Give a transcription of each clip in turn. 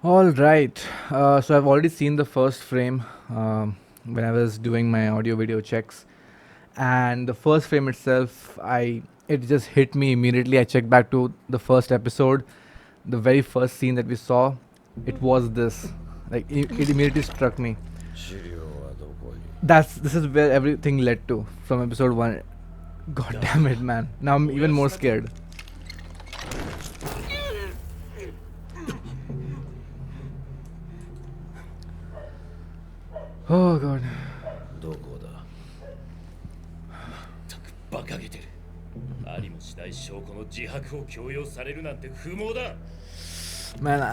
All right. So I've already seen the first frame when I was doing my audio video checks, and the first frame itself, I it just hit me immediately. I checked back to the first episode, the very first scene that we saw. It was this. Like it immediately struck me. 資料はどこに This is where everything led to from episode one. God damn it, man! Now I'm even more scared. Oh god. どこだ全く馬鹿げてる。ありもしない証拠の自白を強要されるなんて不毛だ。 Man, no.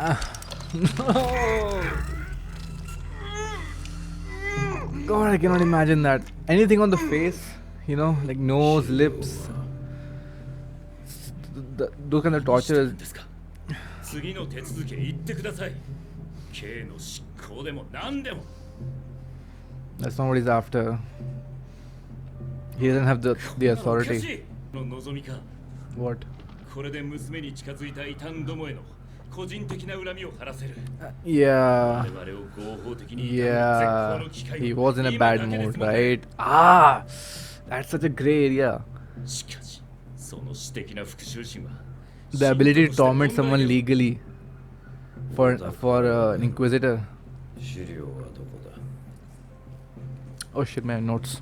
God, I cannot imagine that. Anything on the face, like nose, lips, those kind of どうした torture んですか。次の手続きへ行ってください。刑の執行でも何でも。 that's not what he's after. He doesn't have the おか authority. しいの望みか。 What? これで娘に近づいた異端どもへの個人的な恨みを晴らせる。 Yeah. 我々を合法的に Yeah. 絶好の機会を He was in a 今 bad だけです mood, もんね。 right? Ah! That's such a gray area. しかし、その私的な復讐心は The ability to 信徒として torment 問題 someone よ。 legally for an inquisitor. 資料はどこだ Oh shit, my notes.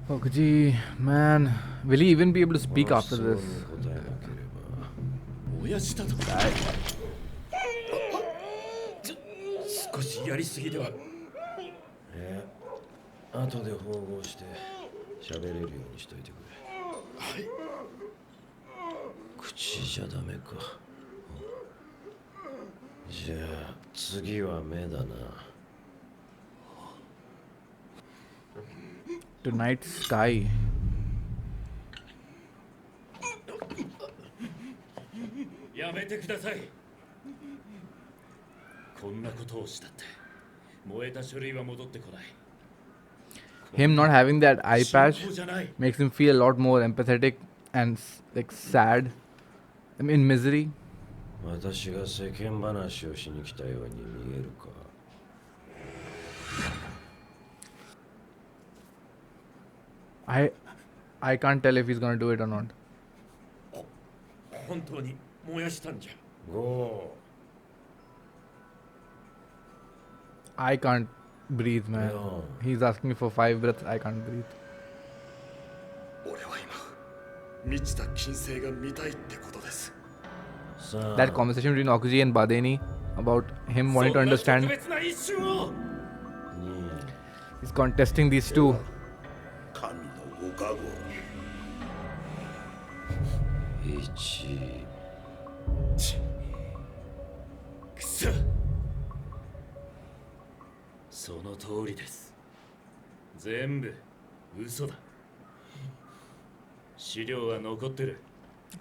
Oh, gee, man. Will he even be able to speak after 質問 this? に答えなければ親父だと少しやりすぎでは。後で縫合して喋れるようにしといてくれ。口じゃダメか。じゃあ次は目だな。 Tonight sky. やめてください。こんなことをしたって燃えた書類は戻ってこない。 Him not having that eye 信 patch 仰じゃない。 makes him feel a lot more empathetic and like sad. I mean, misery. 私が世間話をしに来たように見えるか。 I can't tell if he's gonna do it or not. 本当に燃やしたんじゃ。 ゴ I can't breathe, man. No. He's asking me for 5 breaths. I can't breathe. 俺は今満ちた金星が見たいってことです。 ーさあ That conversation between Okuji and Badeni about him wanting to そんな特 understand. 別な一瞬を。 He's contesting these two. 神のご加護。 1くそ。その通りです。全部嘘だ。資料は残ってる。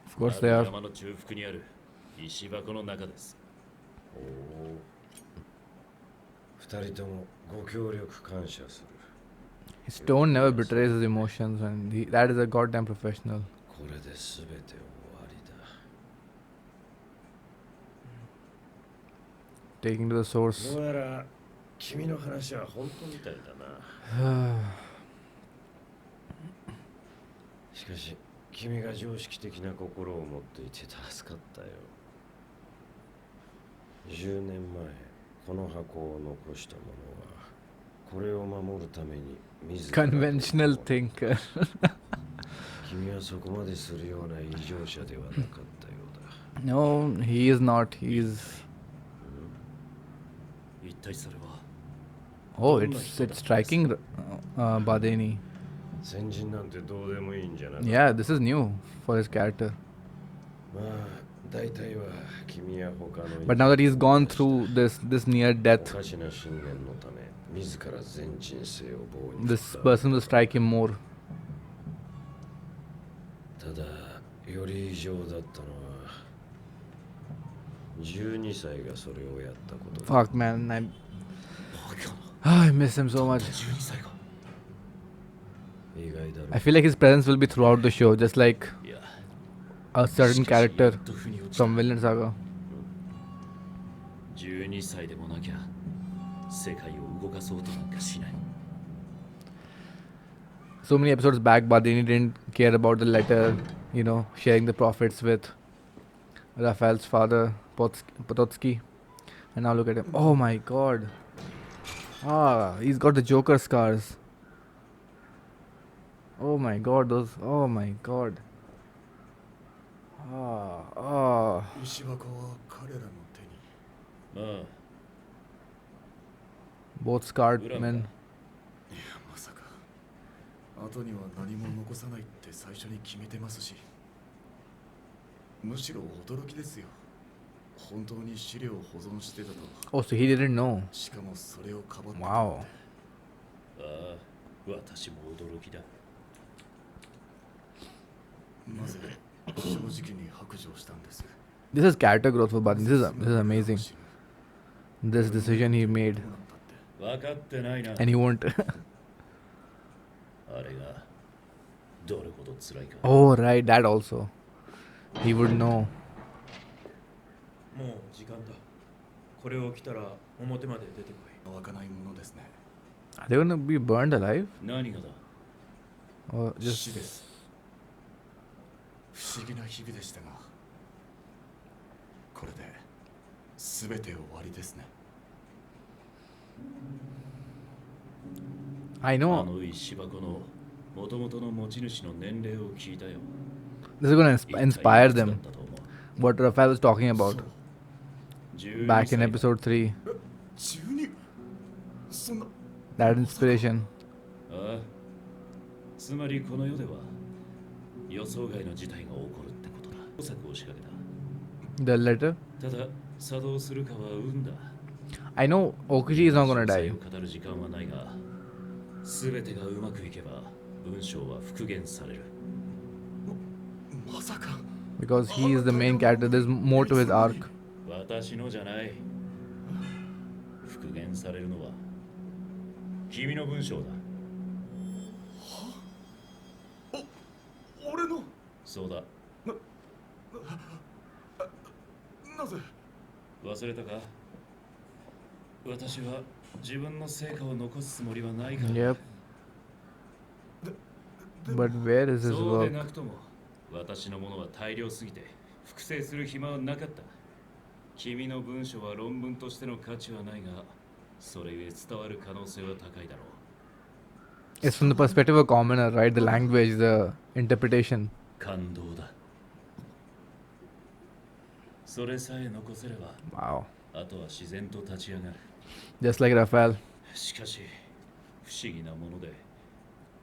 Of course they are. 山の中腹にある石箱の中です。 二人ともご協力感謝する。 His tone never betrays his emotions, and that is a goddamn professional. これで全て終わりだ。 Taking to the source. どうやら君の話は本当みたいだな。しかし君が常識的な心を持っていて助かったよ。10年前この箱を残した者はこれを守るために自ら Conventional thinker. 君はそこまでするような異常者ではなかったようだ。 No, he is not. He's. 一体それは。 Oh, it's striking Badeni. 先人なんてどうでもいいんじゃなか。 Yeah, this is new for his character. まあ大体は君や他の But now that he's gone through this near お death, かしな信念のため自ら全人生を棒に this 振った。 person will strike him more. ただより異常だったのは12歳がそれをやったことだ。 Fuck, man. I miss him so much. 12歳が。意外だろ I feel like his presence will be throughout the show, just like いや、a certain しかしや character っと腑に落ちた from Villain Saga. 12歳でもなきゃ世界を動かそうとなんかしない So many episodes back, Badini didn't care about the letter, sharing the profits with Raphael's father, Pototsky. And now look at him. Oh my god. Ah, he's got the Joker scars. Oh my god, those. Oh my god. Ah. 石箱は彼らの手に。まあ Both scarred 裏 men. いやまさか後には何も残さないって最初に決めてますし、むしろ驚きですよ。本当に資料を保存してたと。 Oh, so he didn't know. しかもそれをかばってた Wow. ああ私も驚きだなぜ正直に白状したんです。 This is character growth for Badini. This is amazing. This decision he made. 分かってないな And he won't. あれがどれほど辛いか Oh, right, that also. He would know. もう時間だ。これを着たら表まで出てこい。湧かないものですね。 Are they gonna be burned alive? 何がだ Or 死 just. です。不思議な日々でしたが、これで全て終わりですね。 I あ know. の石箱の元々の持ち主の年齢を聞いたよ This is gonna 一体 inspire いくつだ them. ったと思う What Raphael was talking about 12 back in 歳 episode 3. 12? そんな。 That inspiration. ああつまりこの世では予想外の事態が起こるってことだ工作を仕掛け The letter. たただ作動するかは運だ I know Okuji is not gonna 詳 die. 細を語る時間はないが全てがうまくいけば文章は復元されるまさか。 Because he is the main character. There's more to his arc. 私のじゃない復元されるのは君の文章だ俺の。そうだなぜ。忘れたか私は自分の成果を残すつもりはないから Yep. But where is his そうで work? なくとも私のものは大量すぎて複製する暇はなかった君の文章は論文としての価値はないがそれゆえ伝わる可能性は高いだろう It's from the perspective of a commoner, right? The language, the interpretation. 感動だそれさえ残せれば Wow. あとは自然と立ち上がる Just like Raphael. しかし不思議なもので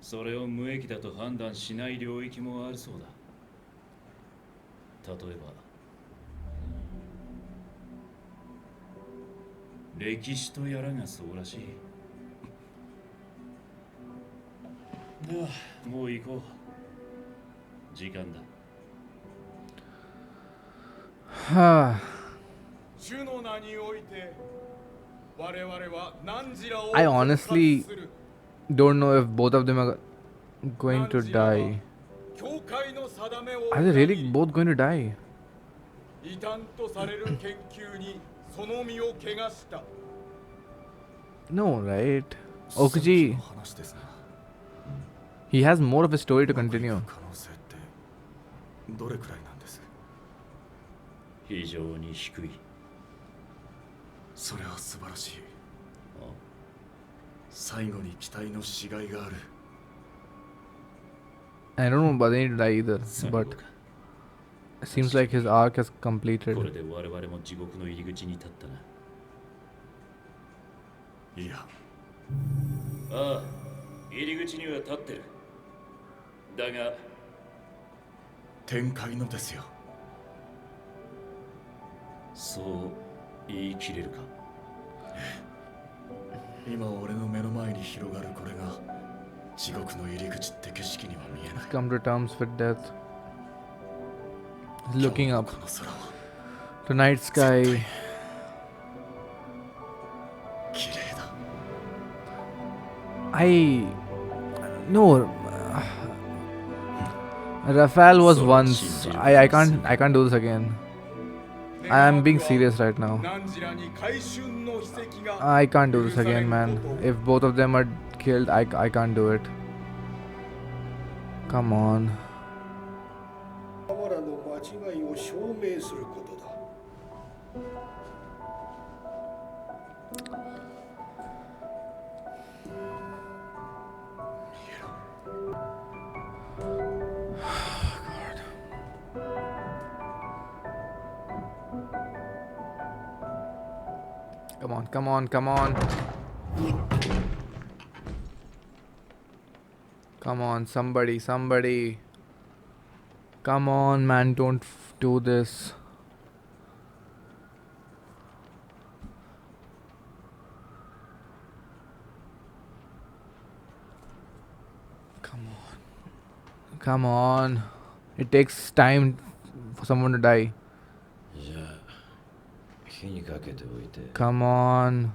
それを無益だと判断しない領域もあるそうだ例えば歴史とやらがそうらしいではもう行こう時間だ 主の名において我々は汝らを I honestly 告発する don't know if both of them are going to die. 教会の定めを Are they really both going to die? 異端とされる研究にその身を汚した No, right? さっき Okuji, の話ですが、 he has more of a story to うまくいく continue. 可能性ってどれくらいなんです。非常に低いそれは素晴らしい。あ最後に期待のしがいがある。 I don't know about they need to die either, 最 but 後か it seems like his arc has これ completed. で我々も地獄の入り口に立ったないや、ああ入り口には立ってるだが展開のですよ。そう言い切れるか今俺の目の前に広がるこれが地獄の入り口って景色には見えない。 Come to terms with death. He's looking 今日の up. この空は To night sky. 綺麗だ。 I. No. Rafael was それを信 once. じる I ことにする can't do this again. I am being serious right now. 汝らに回春の秘跡が I can't do 許 this され again, る man. ことを If both of them are killed, I can't do it. Come on. 我らの間違いを証明することだ。Come on, come on, come on. Come on, somebody. Come on, man, don't do this. Come on. It takes time for someone to die. じゃあ火にかけておいて Come on.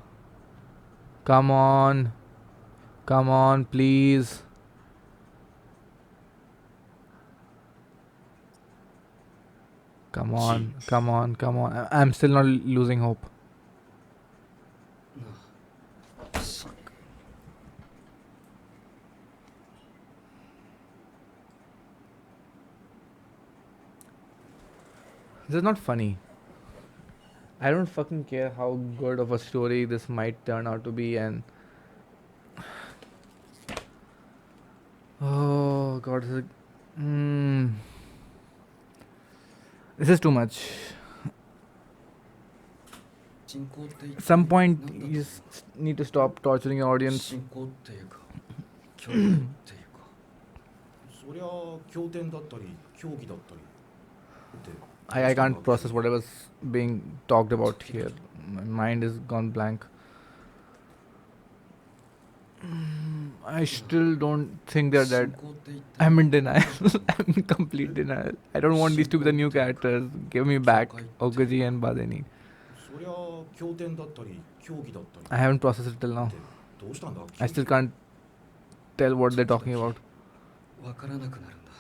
Come on. Come on, please. Come on, come on, come on. I'm still not losing hope. This is not funny. I don't fucking care how good of a story this might turn out to be, and oh god, this is too much. 信仰って一体 At some point, 何だと you just need to stop torturing your audience. 信仰っていうか教義っていうかそりゃ経典だったり教義だったりって I can't process whatever's being talked about here. My mind is gone blank. I still don't think they're 信 dead. 仰って一体 I'm in denial. I'm in complete denial. I don't want these to be the new characters. Give me back Okuji and Badeni. そりゃ経典だったり教義だったり I haven't processed it till now. ってどうしたんだ I still can't tell what they're talking about. わからなくなるんだ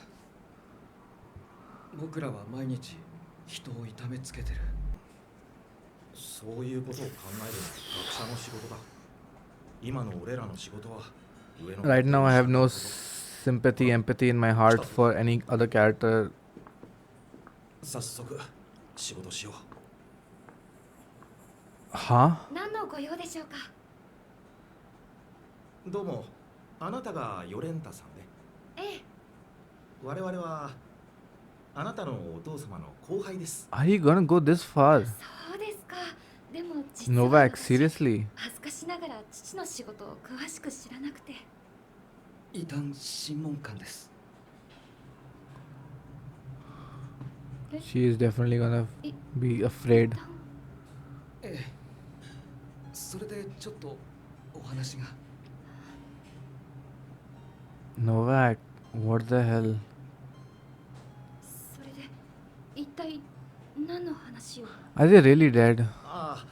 僕らは毎日人を痛めつけてるそういうことを考えるのが学者の仕事だ今の俺らの仕事は上の Right now, I have no sympathy, empathy in my heart for any other character. 早速仕事しよ Huh? 何のご用でしょうか。うどうもあなたがヨレンタさんでええ、我々はあなたのお父様の後輩です Are you gonna go this far? そうですか。でも実は Novak, 私 seriously? 恥ずかしながら父の仕事を詳しく知らなくて。異端審問官です She is definitely gonna be afraid. ええそれでちょっとお話が Novak, what the hell? それで一体何の話を。 Are they really dead? ああ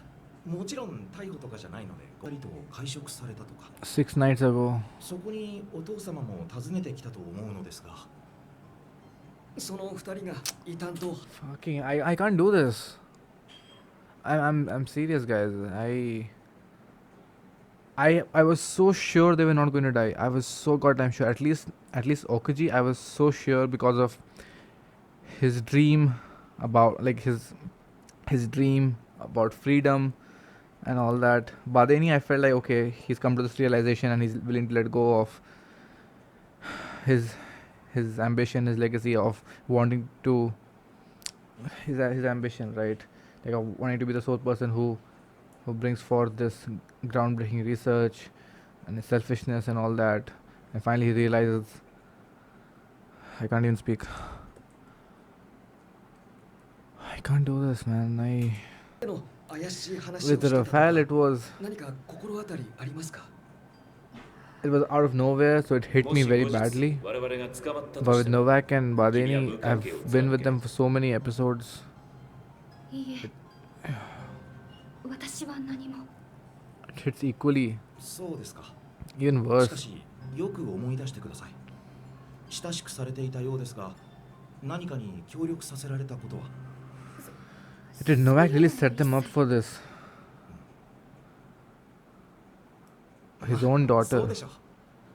もちろん逮捕とかじゃないので2人と会食されたとか 6 nights ago. そこにお父様も訪ねてきたと思うのですがその二人が異端と Fucking, I can't do this. I'm serious, guys. I was so sure they were not going to die. I was so goddamn sure. At least Okuji, I was so sure because of his dream about like his dream about freedom and all that. Badeni, I felt like okay, he's come to this realization and he's willing to let go of his ambition, his legacy of wanting to his ambition, right? Like wanting to be the sole person who brings forth this groundbreaking research and his selfishness and all that. And finally he realizes I can't even speak. I can't do this, man. の怪しい話をして With たとか Rafael, it was 何か心当たりありますか out of nowhere, so it hit も me し very 後日 badly. 我々が捕まったと But し with ても Novak and Badeni, Kimiは I've 無関係を been with 貫け them for so many episodes. いいえ。私は何も。 It hits equally, そうですか even し worse. かしよく思い出してください親しくされていたようですが何かに協力させられたことは？ Did Novak really set them up for this? His own そう daughter. でしょ。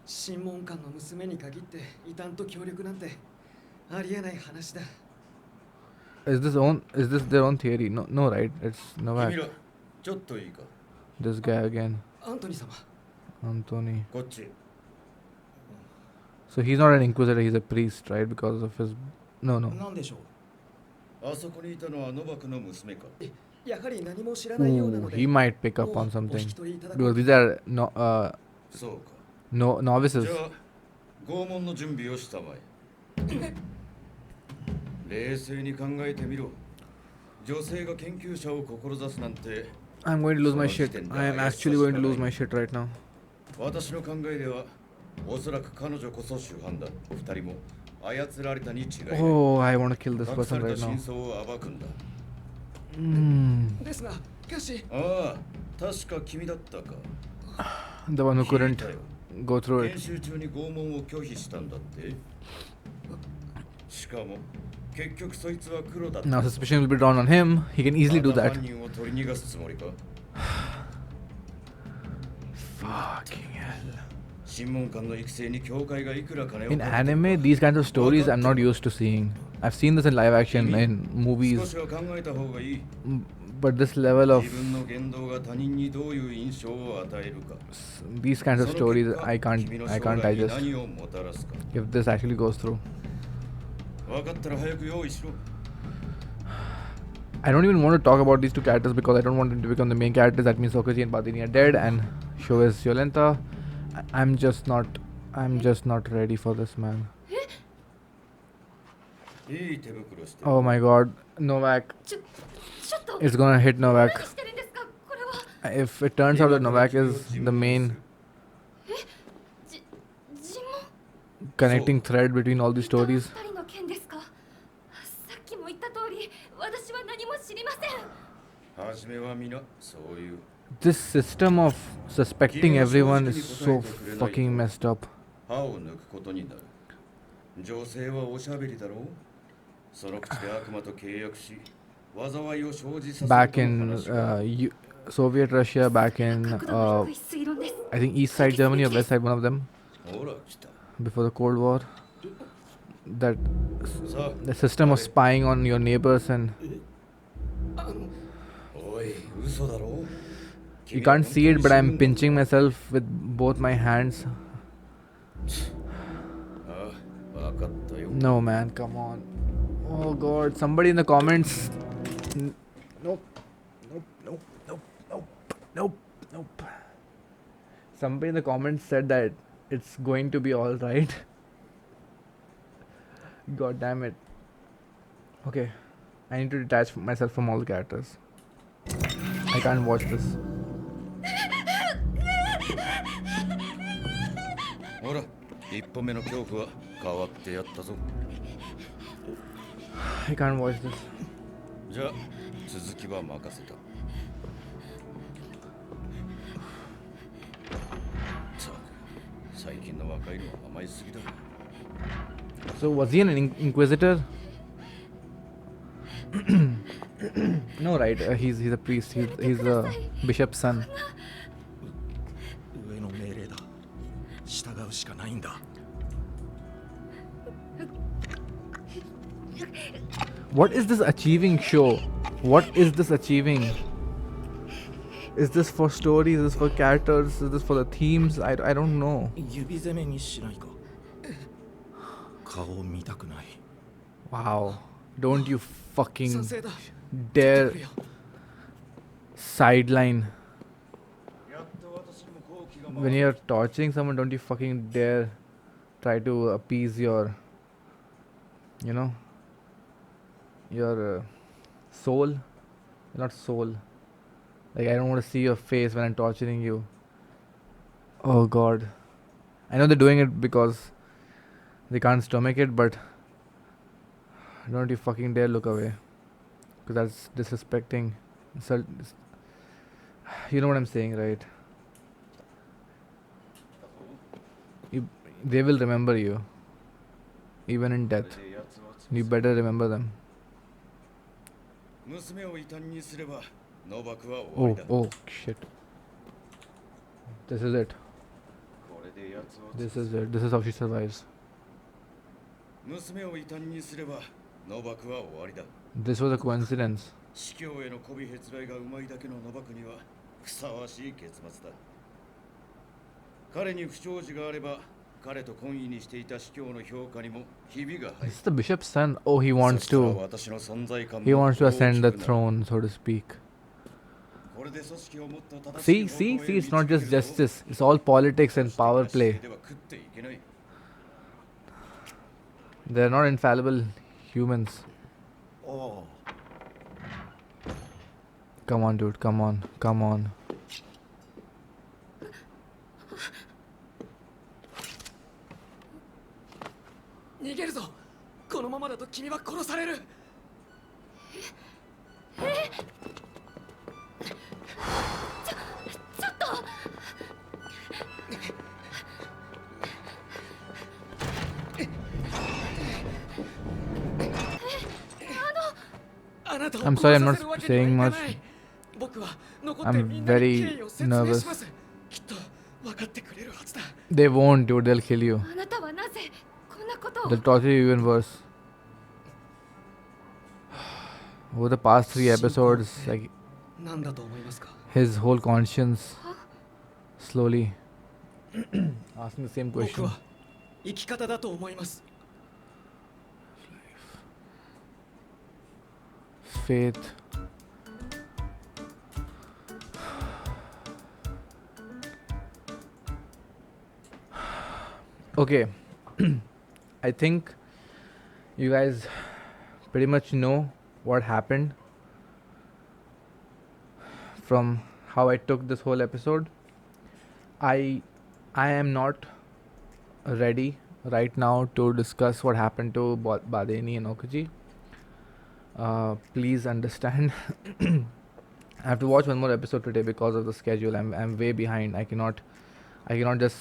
審問官の娘に限って異端と協力なんてありえない話だ。 Is this their own theory? No, no, right? It's 君 Novak. らちょっといいか This guy again, アントニー様、 Anthony. こっち So he's not an inquisitor. He's a priest, right? Because of his. No, no. 何でしょう？あそこにいたのはノバクの娘かやはり何も知らないような Ooh, ので、 he might pick up も on うお something 引き取りいただこ because う these areそうか novices. じゃあ拷問の準備をしたまえ冷静に考えてみろ女性が研究者を志すなんて I'm going to lose my shit. I am actually going to lose my shit right now. 私の考えではおそらく彼女こそ主犯だ二人も操られたに違いない Oh, I want to kill this 隠さ person れ right た now. 真相を暴くんだ ですが、しかし、ああ確か君だったか The one who 聞い couldn't たよ go through 研 it. 修中に拷問を拒否したんだってしかも結局そいつは黒だった Now suspicion will be drawn on him. He can easily do また that. 犯人を取り逃がすつもりか Fucking hell. 審問官の育成に教会がいくら金を In かけてるか anime, these kinds of stories I'm not used to seeing. I've seen this in live action in 少 movies, しは考えた方がいい but this level of 自分の言動が他人にどういう印象を与えるか these kinds of その stories 結果 I 君 can't の I 将 can't 来に digest 何をもたらすか if this actually goes through. 分かったら早く用意しろ I don't even want to talk about these two characters because I don't want them to become the main characters. That means Sokaji and Badini are dead and Sho is Yolenta. I'm just not ready for this, man. いい手袋して Oh my god, Novak ちょっと is gonna hit 何 Novak. してるんですかこれは。 If it turns out that Novak is the main じ尋問 connecting thread between all these stories, 二人の件ですか。さっきも言った通り、私は何も知りません。初めは皆そういう this system of suspecting everyone is so fucking messed up. 歯を抜くことになる女性はおしゃべりだろうその口で悪魔と契約し災いを生じさせる Back との in 話が Soviet Russia, back in 角度の低い推論です。 I think East Side Germany or West Side, one of them, ほら来た before the Cold War, that さ the system of spying on your neighbors and あおい嘘だろ you can't see it, but I'm pinching myself with both my hands. ああ分かったよ No, man, come on. Oh god, somebody in the comments. Nope, nope, nope, nope, nope, nope, nope. Somebody in the comments said that it's going to be alright. God damn it. Okay, I need to detach myself from all the characters. I can't watch this. ほら一歩目の恐怖は変わってやったぞ I can't watch this. じゃあ続きは任せたったく最近の若いのは甘いすぎだ So was he an inquisitor? No, right? He's a priest. He's the bishop's son. 上の命令だ。従うしかないんだ。 What is this achieving show? What is this achieving? Is this for stories? Is this for characters? Is this for the themes? I don't know. 指攻めにしないか。顔を見たくない。 Wow. Don't you 賛 fucking 成だ。 dare くれよ sideline. やっと私にも好奇が When you're torturing someone, don't you fucking dare try to appease your, you know, your soul. Not soul. Like, I don't want to see your face when I'm torturing you. Oh god. I know they're doing it because they can't stomach it, but don't you fucking dare look away. Because that's disrespecting. You know what I'm saying, right? They will remember you, even in これ death. で奴は You better remember them. 娘を異端にすればノバクは終わ Oh, りだ。 oh, shit. This is it. これで奴を This is it. This is how she survives. 娘を異端にすればノバクは終わりだ。 This was a coincidence. 司教への媚びへつらいがうまいだけのノバクにはふさわしい結末だ。彼に不祥事があれば彼と懇意にしていた司教の評価にもひびが入 This る。 is the bishop's son. Oh, he wants そしたら to. 私の存在感も He wants to 大きく ascend な the る。 throne, so to speak. これで組織をもっと正し See, い see, 方向 see. へ It's not 導け just るぞ。 justice. It's all politics and power 組織 play. なしでは食っていけない。 They're not infallible humans. あ Come on, dude. Come on. Come on. 逃げるぞ。このままだと君は殺される。ちょっとあなたを I'm sorry, I'm 殺さ not せるわけにはい saying か much. ない。僕は残って I'm みんなに very 経緯を説明 nervous. します。きっと分かってくれるはずだ。 They won't, dude. They'll kill you. あなたはなぜこんなことを They'll torture you even worse. Over the past 3 episodes, like なんだと思いますか。 his whole conscience slowly asking the same 僕 question. は生き方だと思います。 Faith. Okay. I think you guys pretty much know what happened from how I took this whole episode. I am not ready right now to discuss what happened to Badeni and Okuji. Please understand. I have to watch one more episode today because of the schedule. I'm way behind. I cannot just.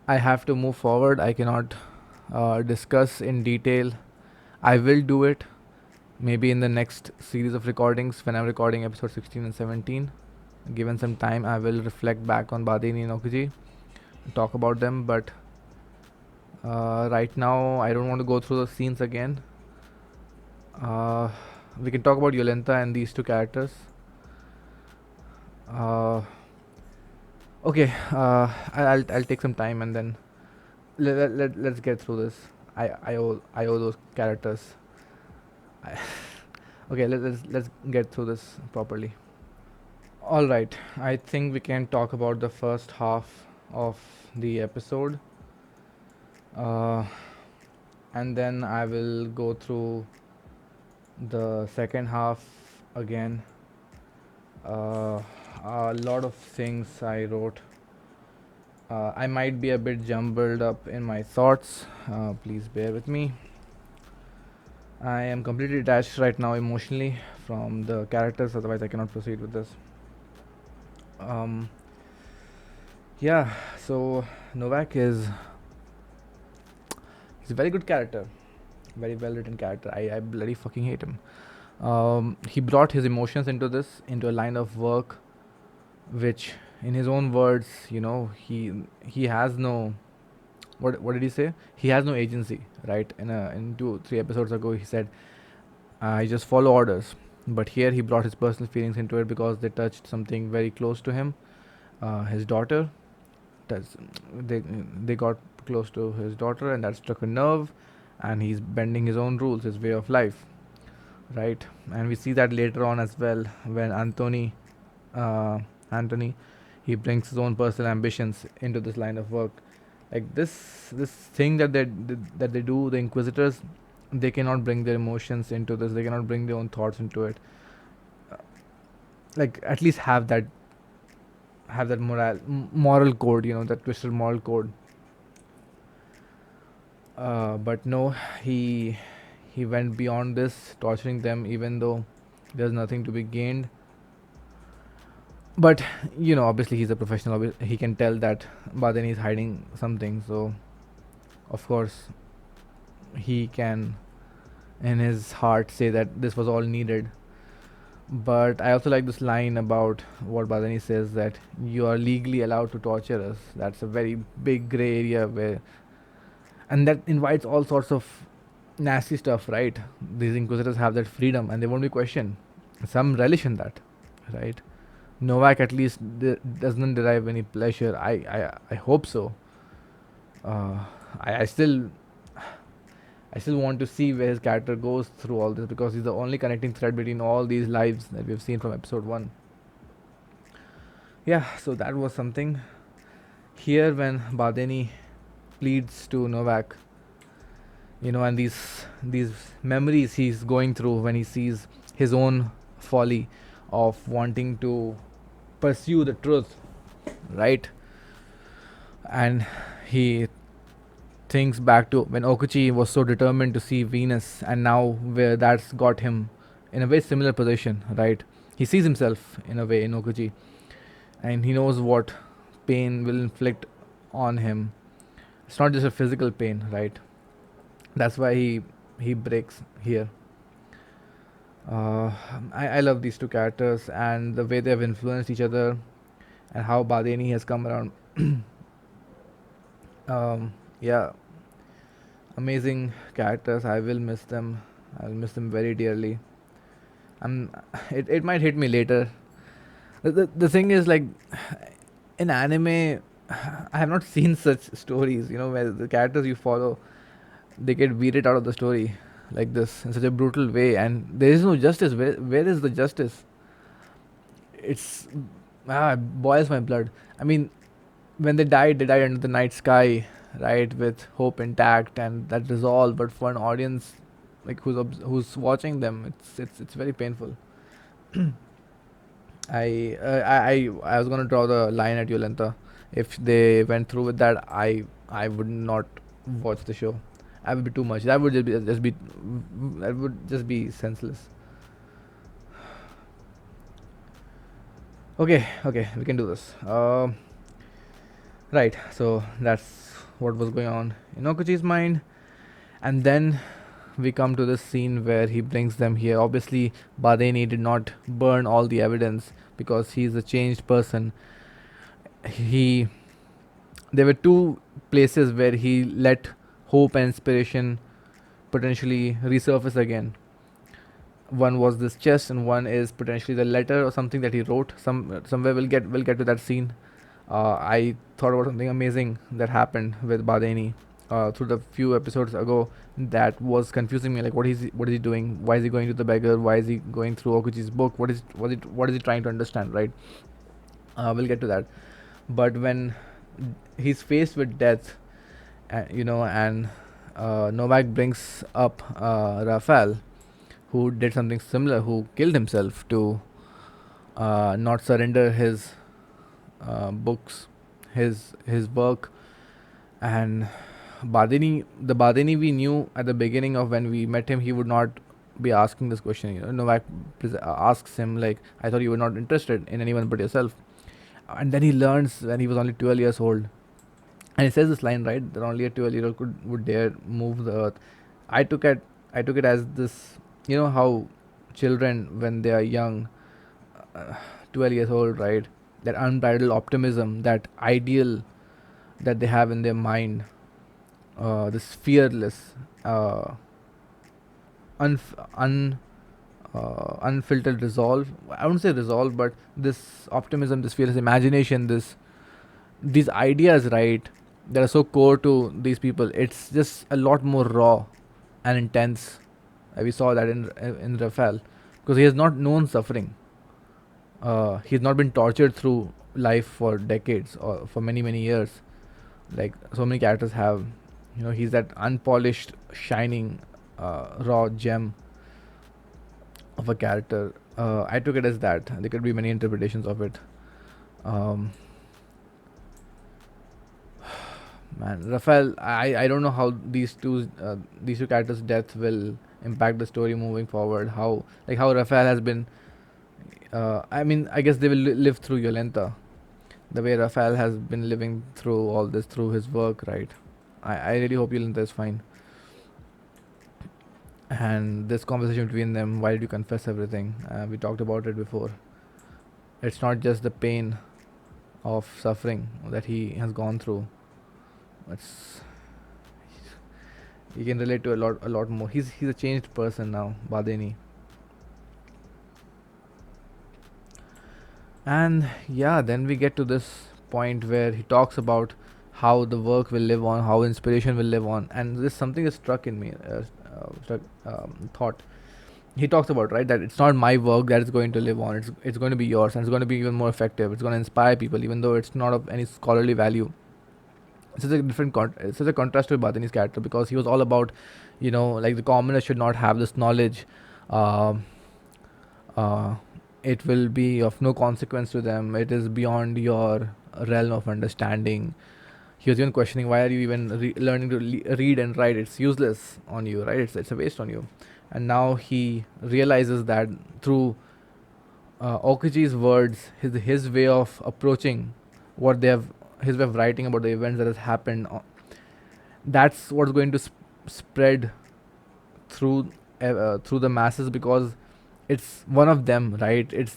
I have to move forward. I cannot discuss in detail. I will do it maybe in the next series of recordings when I'm recording episode 16 and 17. Given some time, I will reflect back on Badini and Okuji, talk about them. But right now, I don't want to go through the scenes again. We can talk about Yolenta and these two characters. Okay, I'll take some time and then let's get through this. I owe those characters. Okay, let's get through this properly. All right, I think we can talk about the first half of the episode, and then I will go through the second half again. A lot of things I wrote. I might be a bit jumbled up in my thoughts. Please bear with me. I am completely detached right now emotionally from the characters, otherwise I cannot proceed with this. Yeah, so Novak is he's a very good character, very well written character. I bloody fucking hate him. He brought his emotions into this, into a line of work, which, in his own words, you know, he has no. What did he say? He has no agency, right? In 2-3 episodes ago, he said, "I just follow orders." But here, he brought his personal feelings into it because they touched something very close to him. His daughter. They got close to his daughter, and that struck a nerve. And he's bending his own rules, his way of life, right? And we see that later on as well when Anthony, he brings his own personal ambitions into this line of work. Like this thing that they do, the Inquisitors, they cannot bring their emotions into this. They cannot bring their own thoughts into it. Like at least have that moral code, you know, that twisted moral code. But no, he went beyond this, torturing them, even though there's nothing to be gained. But you know, obviously he's a professional. He can tell that Badeni is hiding something. So, of course, he can in his heart say that this was all needed. But I also like this line about what Badani says, that you are legally allowed to torture us. That's a very big gray area where, and that invites all sorts of nasty stuff, right? These inquisitors have that freedom and they won't be questioned. Some relish in that, right? Novak at least doesn't derive any pleasure. I hope so. Uh, I still want to see where his character goes through all this, because he's the only connecting thread between all these lives that we've seen from episode 1. Yeah, so that was something. Here when Badeni pleads to Novak, and these memories he's going through when he sees his own folly of wanting to pursue the truth, right? And he thinks back to when Okuchi was so determined to see Venus, and now where that's got him in a very similar position, right? He sees himself in a way in Okuchi, and he knows what pain will inflict on him. It's not just a physical pain, right? That's why he breaks here. I love these two characters and the way they have influenced each other, and how Badeni has come around. Yeah, amazing characters. I will miss them. I'll miss them very dearly. I'm. It might hit me later. The thing is, like, in anime, I have not seen such stories. Where the characters you follow, they get weeded out of the story like this in such a brutal way, and there is no justice. Where is the justice? It's it boils my blood. I mean, when they died under the night sky, right, with hope intact and that resolve. But for an audience, like who's watching them, it's very painful. I was gonna draw the line at Yolanta. If they went through with that, I would not watch the show. That would be too much. That would just be senseless. Okay, we can do this. Right, so that's what was going on in Okuchi's mind, and then we come to this scene where he brings them here. Obviously, Badeni did not burn all the evidence because he's a changed person. He There were two places where he let hope and inspiration potentially resurface again. One was this chest, and one is potentially the letter or something that he wrote. Somewhere we'll get to that scene. I thought about something amazing that happened with Badeni through the few episodes ago that was confusing me. Like, what is he doing? Why is he going to the beggar? Why is he going through Okuchi's book? What is he trying to understand? Right? We'll get to that. But when he's faced with death, and Novak brings up Raphael, who did something similar, who killed himself to not surrender his books, his work. And the Badini we knew at the beginning of when we met him, he would not be asking this question. Novak asks him, like, I thought you were not interested in anyone but yourself. And then he learns when he was only 12 years old, and he says this line, right, that only a 12-year-old would dare move the earth. I took it as this, how children when they are young, 12 years old, right, that unbridled optimism, that ideal that they have in their mind, this fearless, unfiltered resolve. I wouldn't say resolve, but this optimism, this fearless imagination, these ideas, right, that are so core to these people. It's just a lot more raw and intense. We saw that in Raphael, because he has not known suffering. He's not been tortured through life for decades or for many years, like so many characters have. He's that unpolished, shining, raw gem of a character. I took it as that. There could be many interpretations of it. Um, Man, Raphael, I don't know how these two characters' death will impact the story moving forward. How Raphael has been. I mean, I guess they will live through Yolenta, the way Raphael has been living through all this through his work, right? I really hope Yolenta is fine. And this conversation between them, why did you confess everything? We talked about it before. It's not just the pain of suffering that he has gone through. It's you can relate to a lot more. He's a changed person now, Badeni. And yeah, then we get to this point where he talks about how the work will live on, how inspiration will live on, and this something that struck in me, thought. He talks about, right, that it's not my work that is going to live on. It's going to be yours, and it's going to be even more effective. It's going to inspire people, even though it's not of any scholarly value. It's such a it's such a contrast to Badani's character, because he was all about, like the commoners should not have this knowledge. Um uh, it will be of no consequence to them. It is beyond your realm of understanding. He was even questioning, why are you even learning to read and write? It's useless on you, right? It's a waste on you. And now he realizes that through Okuji's words, his way of approaching what they have, his way of writing about the events that has happened, that's what's going to spread through the masses, because it's one of them, right? It's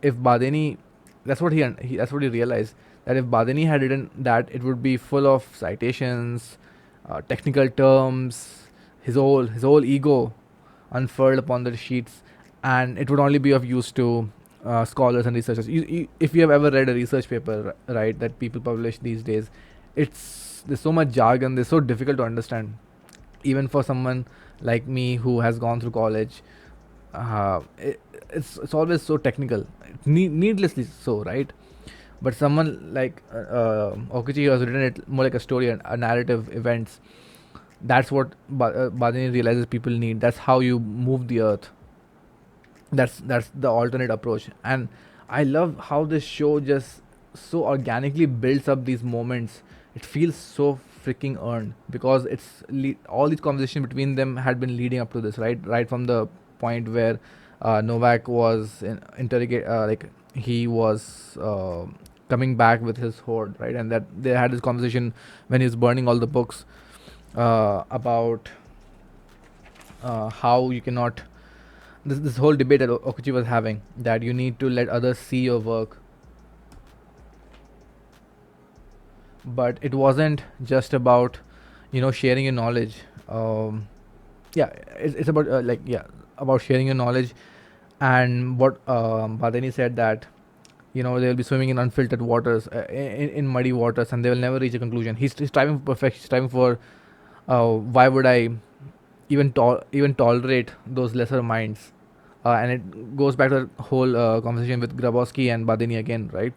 if Badeni, that's what he realized, that if Badeni had written that, it would be full of citations, technical terms, his whole ego unfurled upon the sheets, and it would only be of use to scholars and researchers. If you have ever read a research paper, right, that people publish these days, there's so much jargon, they're so difficult to understand, even for someone like me who has gone through college. It's always so technical, needlessly so, right? But someone like Okuchi has written it more like a story and a narrative events. That's what Badini realizes people need. That's how you move the earth. That's the alternate approach. And I love how this show just so organically builds up these moments. It feels so freaking earned, because all these conversations between them had been leading up to this, right from the point where Novak was interrogate like he was coming back with his horde, right? And that they had this conversation when he was burning all the books about how you cannot, this whole debate that Okuchi was having, that you need to let others see your work. But it wasn't just about sharing your knowledge. Yeah, it's about about sharing your knowledge. And what Badeni said, that they'll be swimming in unfiltered waters, in muddy waters, and they will never reach a conclusion. He's striving for perfection, striving for why would I even tolerate those lesser minds. And it goes back to the whole conversation with Grabowski and Badeni again, right?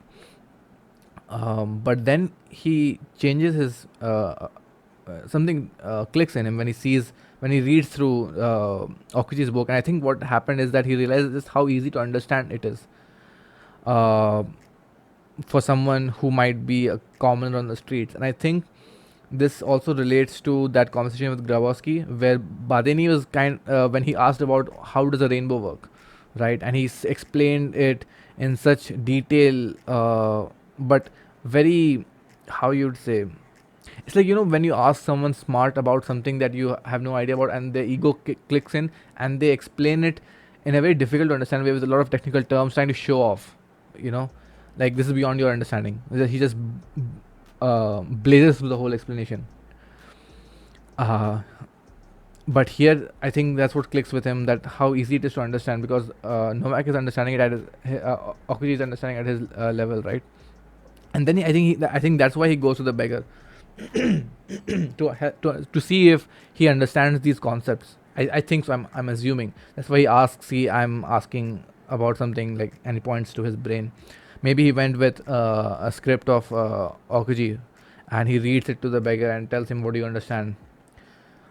But then he changes his something clicks in him when he reads through Okuchi's book. And I think what happened is that he realizes just how easy to understand it is, uh, for someone who might be a commoner on the streets. And I think this also relates to that conversation with Grabowski, where Badeni was when he asked about how does a rainbow work, right? And he explained it in such detail, but very, how you'd say, it's like when you ask someone smart about something that you have no idea about, and their ego clicks in, and they explain it in a very difficult to understand way with a lot of technical terms, trying to show off, you know like this is beyond your understanding. He just blazes through the whole explanation. uh, but here I think that's what clicks with him, that how easy it is to understand, because Novak is understanding it at Okuji is understanding at his level, right? And then I think that's why he goes to the beggar to see if he understands these concepts. I think so. I'm assuming that's why he asks. I'm asking about something, like, and he points to his brain. Maybe he went with a script of Okuji, and he reads it to the beggar and tells him, "What do you understand?"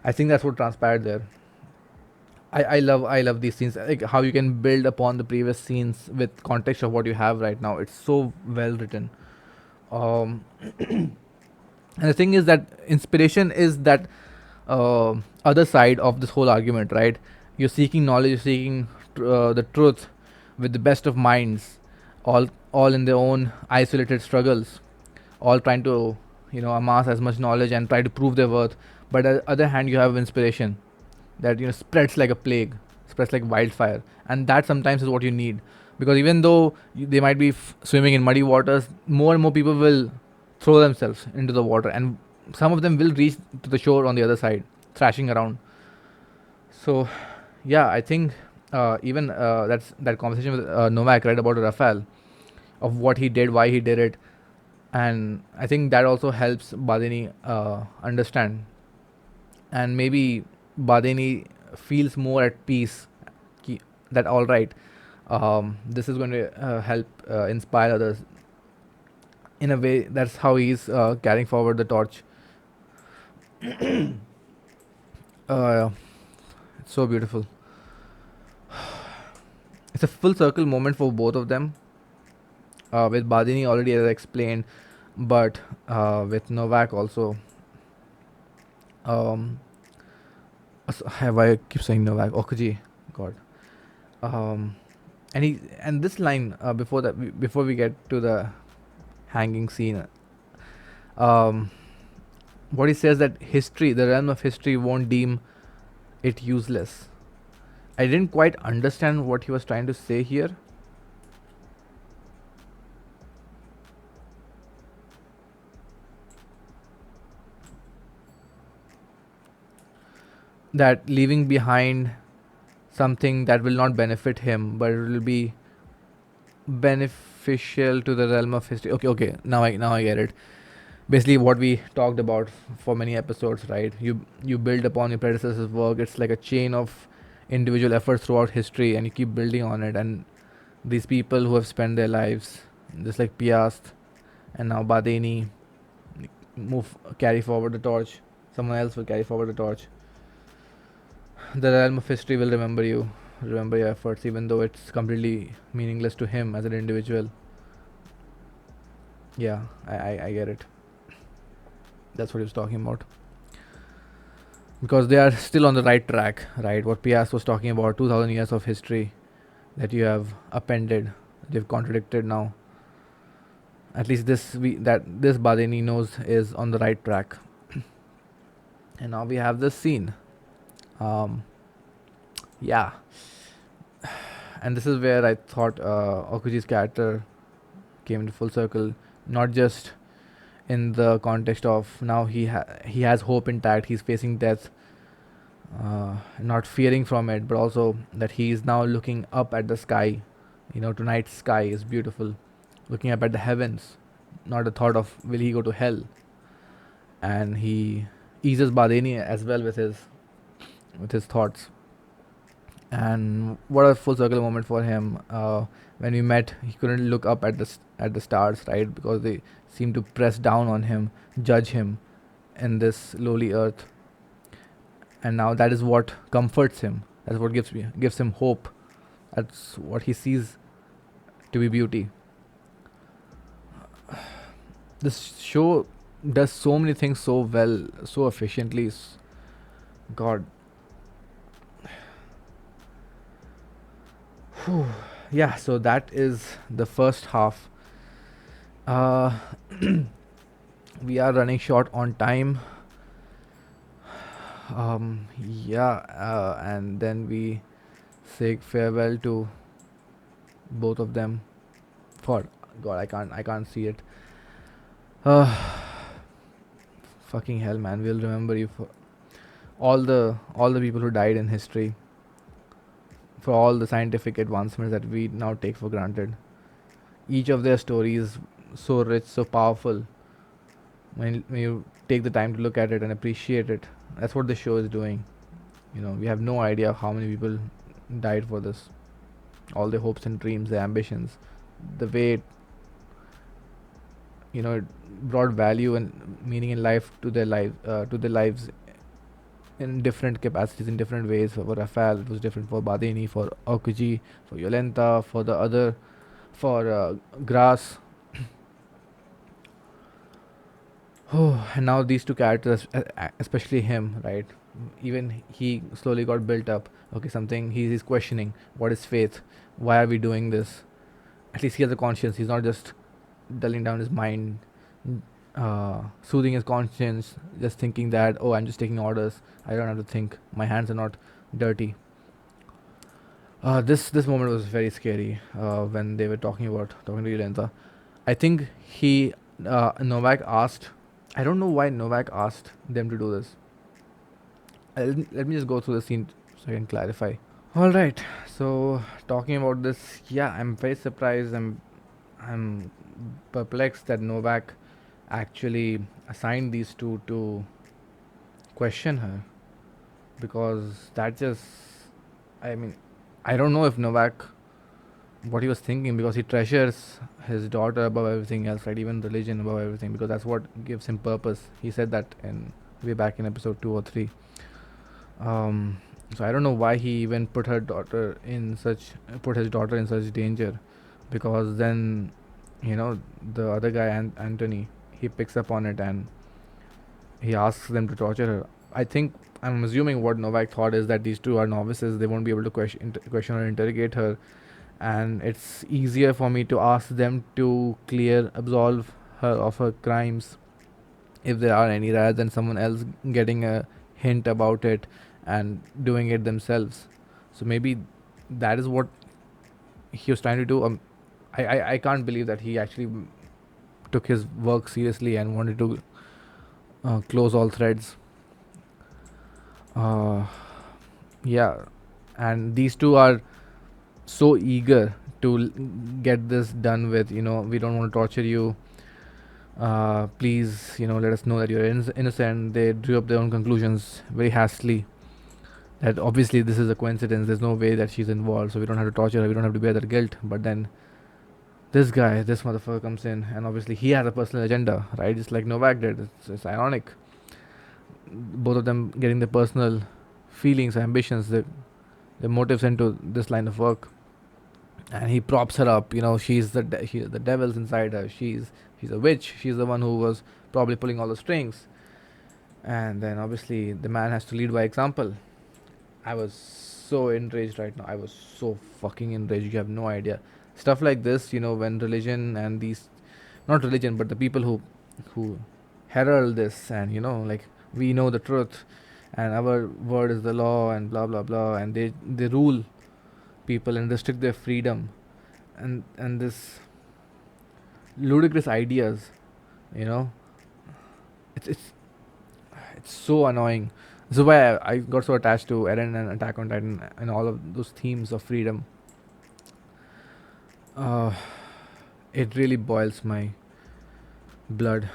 I think that's what transpired there. I love these scenes, like how you can build upon the previous scenes with context of what you have right now. It's so well written. Um, and the thing is that inspiration is that other side of this whole argument, right? You're seeking knowledge, you're seeking the truth with the best of minds, all in their own isolated struggles, all trying to amass as much knowledge and try to prove their worth. But on the other hand, you have inspiration, that spreads like a plague, spreads like wildfire, and that sometimes is what you need, because even though they might be swimming in muddy waters, more and more people will throw themselves into the water, and some of them will reach to the shore on the other side, thrashing around. So, yeah, I think even that conversation with Novak, right, about Rafael, of what he did, why he did it, and I think that also helps Badeni understand, and maybe Badeni feels more at peace, that all right, this is going to help inspire others. In a way, that's how he's carrying forward the torch. It's so beautiful. It's a full circle moment for both of them. With Badini already, as I explained, but with Novak also. Um, have I keep saying Novak? Okuji, God. Um, and this line before that, before we get to the hanging scene, um, what he says, that history, the realm of history, won't deem it useless. I didn't quite understand what he was trying to say here. That leaving behind something that will not benefit him, but it will be beneficial to the realm of history. Okay, okay. Now I get it. Basically, what we talked about for many episodes, right? You build upon your predecessor's work. It's like a chain of individual efforts throughout history, and you keep building on it. And these people who have spent their lives, just like Piast and now Badeni, carry forward the torch. Someone else will carry forward the torch. The realm of history will remember your efforts, even though it's completely meaningless to him as an individual. Yeah, I get it. That's what he was talking about. Because they are still on the right track, right? What Pias was talking about, 2000 years of history that you have appended, they've contradicted now. At least this Badeni knows is on the right track. And now we have this scene. Um, yeah. And this is where I thought Okuji's character came into full circle, not just in the context of now he has hope intact, he's facing death, not fearing from it, but also that he is now looking up at the sky. Tonight's sky is beautiful, looking up at the heavens, not a thought of will he go to hell. And he eases Badeni as well with his thoughts. And what a full circle moment for him. When we met, he couldn't look up at the stars, right? Because they seemed to press down on him, judge him in this lowly earth. And now that is what comforts him. That's what gives him hope. That's what he sees to be beauty. This show does so many things so well, so efficiently. God. Whew. Yeah, so that is the first half. Uh, we are running short on time. Yeah, and then we say farewell to both of them. For God, I can't see it. Uh, fucking hell, man. We'll remember you for all the people who died in history, for all the scientific advancements that we now take for granted. Each of their stories so rich, so powerful. When you take the time to look at it and appreciate it, that's what the show is doing. We have no idea how many people died for this. All their hopes and dreams, their ambitions, the way it brought value and meaning in life to their lives in different capacities, in different ways. For Rafael, it was different. For Badeni, for Okuji, for Yolenta, for the other, for Grass. Oh, and now these two characters, especially him, right? Even he slowly got built up. Okay, something he's questioning. What is faith? Why are we doing this? At least he has a conscience. He's not just dulling down his mind, soothing his conscience, just thinking that, oh, I'm just taking orders. I don't have to think. My hands are not dirty. This moment was very scary when they were talking to Yelena. I think Novak asked. I don't know why Novak asked them to do this. Let me just go through the scene so I can clarify. All right. So talking about this, yeah, I'm very surprised. I'm perplexed that Novak actually assigned these two to question her, because that just, I mean, I don't know if Novak, what he was thinking, because he treasures his daughter above everything else, right? Even religion above everything, because that's what gives him purpose. He said that in way back in episode 2 or 3. Um, so I don't know why he even put his daughter in such danger, because then, the other guy, Anthony, he picks up on it and he asks them to torture her. I'm assuming what Novak thought is that these two are novices. They won't be able to question or interrogate her, and it's easier for me to ask them to absolve her of her crimes, if there are any, rather than someone else getting a hint about it and doing it themselves. So maybe that is what he was trying to do. I can't believe that he actually took his work seriously and wanted to close all threads. Uh, yeah, and these two are so eager to get this done with. We don't want to torture you. Please, let us know that you're innocent. They drew up their own conclusions very hastily. That obviously this is a coincidence. There's no way that she's involved, so we don't have to torture her. We don't have to bear that guilt. But then this motherfucker comes in, and obviously he has a personal agenda, right? Just like Novak did. It's ironic. Both of them getting their personal feelings, ambitions, their motives into this line of work. And he props her up. She's the devil's inside her. She's a witch. She's the one who was probably pulling all the strings. And then obviously the man has to lead by example. I was so enraged right now. I was so fucking enraged. You have no idea. Stuff like this, when religion and these, not religion, but the people who herald this, and like, we know the truth, and our word is the law, and blah blah blah, and they rule people and restrict their freedom, and this ludicrous ideas, you know it's it's so annoying. This is why I got so attached to Eren and Attack on Titan and all of those themes of freedom. uh, it really boils my blood.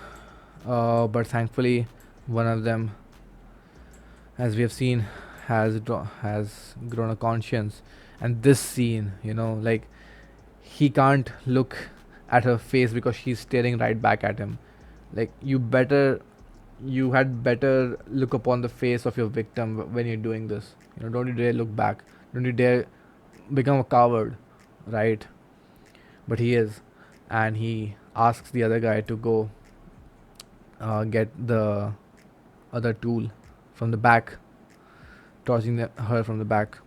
But thankfully, one of them, as we have seen, has grown a conscience. And this scene, like, he can't look at her face because she's staring right back at him. Like, you had better look upon the face of your victim when you're doing this. Don't you dare look back. Don't you dare become a coward, right? But he is, and he asks the other guy to go get the other tool from the back, torching her from the back.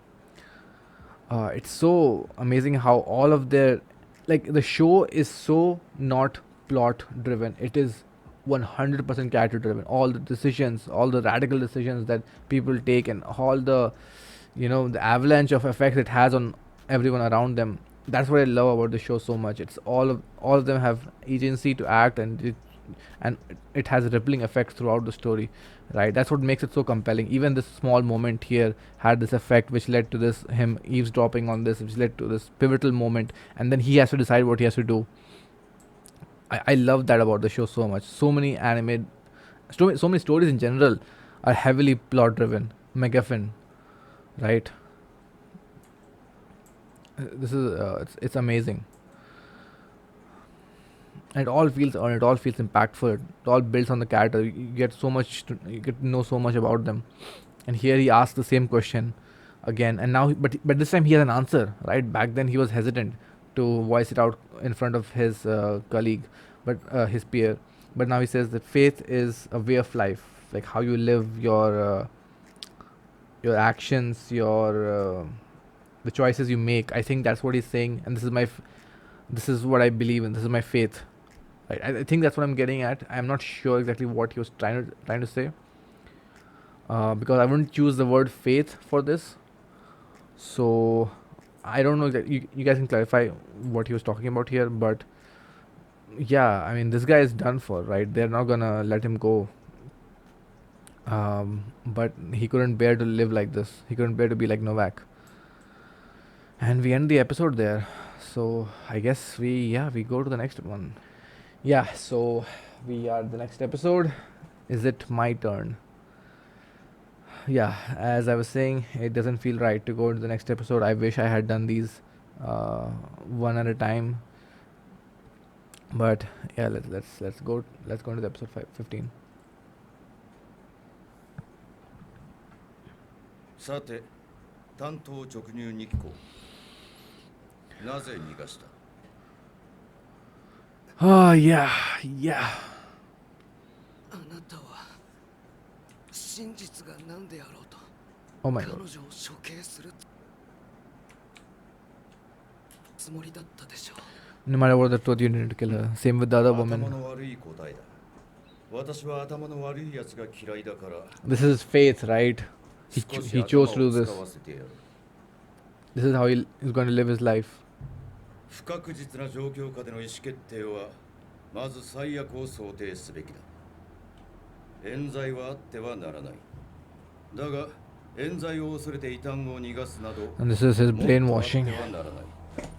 It's so amazing how all of their, like, the show is so not plot driven. It is 100% character driven. All the decisions, all the radical decisions that people take, and all the, the avalanche of effects it has on everyone around them. That's what I love about the show so much. It's all of them have agency to act, and it has rippling effects throughout the story, right? That's what makes it so compelling. Even this small moment here had this effect, which led to this him eavesdropping on this, which led to this pivotal moment, and then he has to decide what he has to do. I love that about the show so much. So many so many stories in general are heavily plot driven. MacGuffin, right? This is it's amazing. And it all feels earned. It all feels impactful. It all builds on the character. You get so much. You get to know so much about them. And here he asks the same question again, and now, but this time he has an answer. Right, back then he was hesitant to voice it out in front of his colleague, but his peer. But now he says that faith is a way of life, like how you live your actions, the choices you make. I think that's what he's saying, and this is what I believe in. This is my faith. I think that's what I'm getting at. I'm not sure exactly what he was trying to say. Because I wouldn't choose the word faith for this. So I don't know that you guys can clarify what he was talking about here, but yeah, I mean this guy is done for, right? They're not gonna let him go. But he couldn't bear to live like this. He couldn't bear to be like Novak. And we end the episode there. So I guess we go to the next one. Yeah, so we are the next episode. Is it my turn? Yeah, as I was saying, it doesn't feel right to go into the next episode. I wish I had done these one at a time. But yeah, let's go into the episode 15. さて、担当直入日光。なぜ逃がした？ Oh yeah. あなたは真実が何であろうと Oh my 彼 god. 女を処刑するつもりだったでしょう。 No matter what the truth, you need to kill her. Same with the other 頭 woman. の悪い答えだ。私は頭の悪いやつが嫌いだから。 This is his faith, right? 少し He chose 頭 to を do 使 this. わせてやる。 This is how he's going to live his life. 不確実な状況下での意思決定はまず最悪を想定すべきだ。冤罪はあってはならない。だが冤罪を恐れて異端を逃がすなど And this is his もっとあって brainwashing. はならない。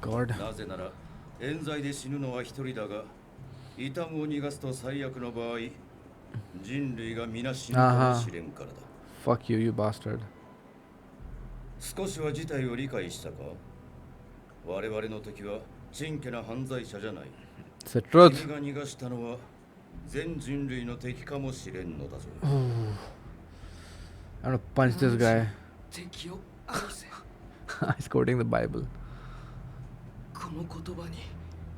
God. なぜなら冤罪で死ぬのは一人だが異端を逃がすと最悪の場合人類が皆死ぬかもしれんからだ。 Fuck you, you bastard. 少しは事態を理解したか？我々の敵は真剣な犯罪者じゃない。 It's the truth. 君が逃がしたのは全人類の敵かもしれんのだぞ。 I'm gonna punch this guy. 敵を愛せ。 He's quoting the Bible. この言葉に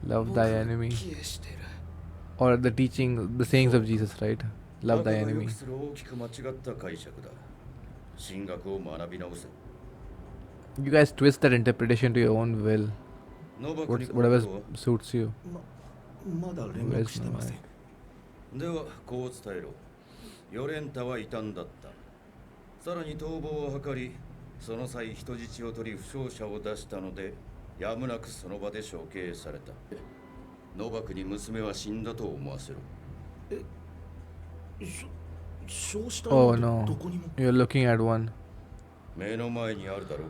Love 僕 thy は enemy. 帰依している。 Or the teaching, the sayings of Jesus, right? Love thy バカがよ enemy. くする大きく間違った解釈だ。神学を学び直せ。 You guys twist that interpretation to your own will. ノバクに Whatever こ suits you. まだ連絡してません。とはではこう伝えろ。ヨレンタは異端だった。さらに逃亡を図り、その際人質を取り負傷者を出したので、やむなくその場で処刑された。ノバクに娘は死んだと思わせろ。焼死体 Oh なん no. てどこにも。 You're looking at one. 目の前にあるだろう。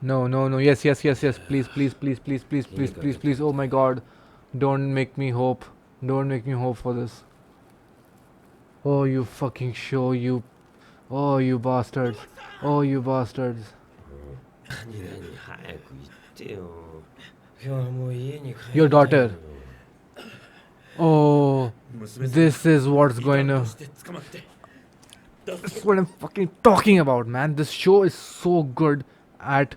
No. Yes. Please. Oh my god. Don't make me hope. Don't make me hope for this. Oh, you fucking show, you. Oh, you bastards. Oh, you bastards. 何々早く言ってよ。今日はもう家に帰りたい Your daughter. よ Oh, 娘さん this is what's 異 going 端 to. として捕まって That's what I'm fucking talking about, man. This show is so good at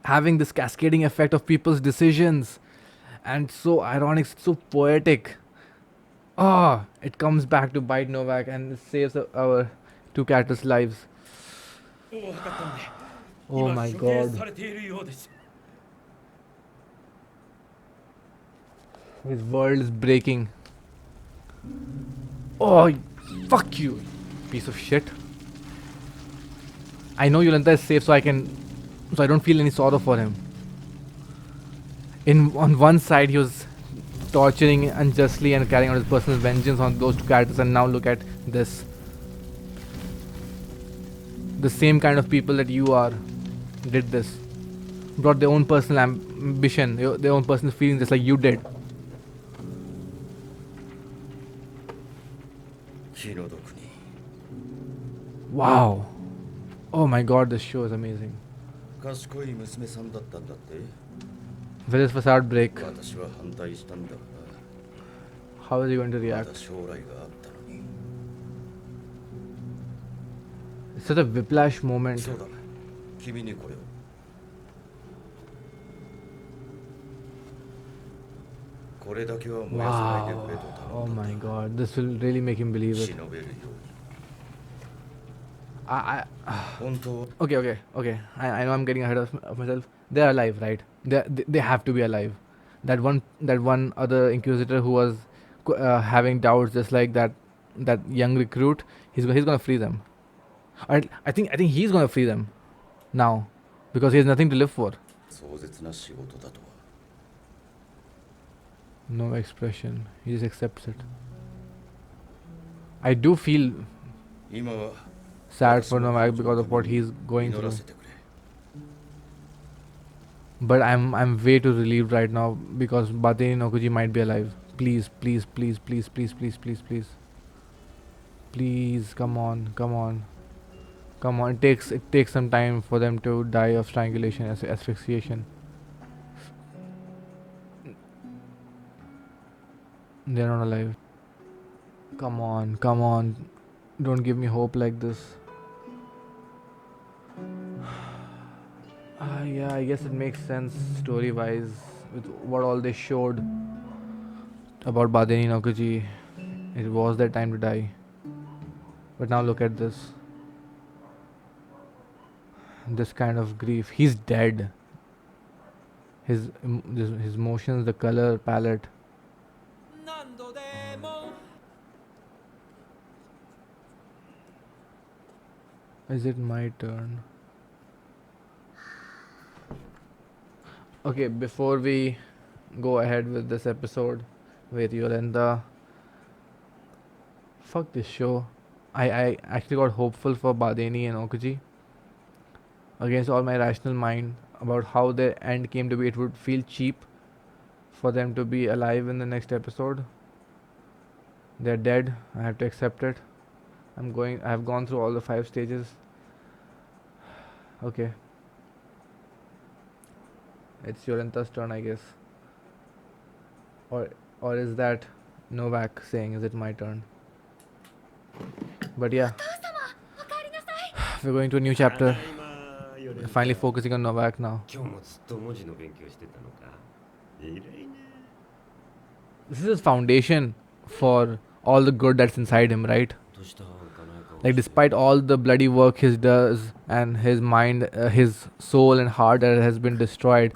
having this cascading effect of people's decisions. And so ironic, so poetic. Ah, it comes back to bite Novak and it saves our two characters' lives. もう分かったんで Oh 今 my 処刑 god. されているようです His world is breaking. Oh, fuck you, piece of shit. I know Yolanta is safe, so I don't feel any sorrow for him. On one side, he was torturing unjustly and carrying out his personal vengeance on those two characters, and now look at this. The same kind of people that you are did this. Brought their own personal ambition, their own personal feelings, just like you did. 気の毒に。 Wow. Oh my god, this show is amazing. 賢い娘さんだったんだって。 Will his facade break? 私は反対したんだが How is he going to な。ま react? だ将来があったのに。 It's such a whiplash moment. そうだ。君にこれを。これだけは燃やさないでくれ Wow. と Oh 頼んだ my んだ god. This will really make him believe it. 忍べるように I, 本当は okay. I know I'm getting ahead of myself. They're alive, right? They have to be alive. That one other inquisitor who was having doubts, just like that young recruit, he's gonna free them. I think he's gonna free them now because he has nothing to live for. 壮絶な仕事だとは No expression. He just accepts it. I do feel 今は sad for Novak because of what he's going 祈ら through. せてくれ But I'm way too relieved right now because Bateni Nokuji might be alive. Please. Please, come on. It takes some time for them to die of strangulation, asphyxiation. They're not alive. Come on. Don't give me hope like this. Yeah, I guess it makes sense story-wise with what all they showed about Badeni Nokuji. It was their time to die. But now look at this. This kind of grief. He's dead. His emotions, the color palette. Is it my turn? Okay, before we go ahead with this episode with Yolanda, fuck this show. I actually got hopeful for Badeni and Okuji. Against all my rational mind about how their end came to be, it would feel cheap for them to be alive in the next episode. They're dead. I have to accept it. I have gone through all the 5 stages. Okay. It's Yolanta's turn, I guess. Or is that Novak saying, is it my turn? But yeah, we're going to a new chapter. We're finally focusing on Novak now. 今日もずっと文字の勉強してたのか。偉いね。 This is his foundation for all the good that's inside him, right? どうしたかなか。 Like, despite all the bloody work he does and his mind, his soul and heart that has been destroyed,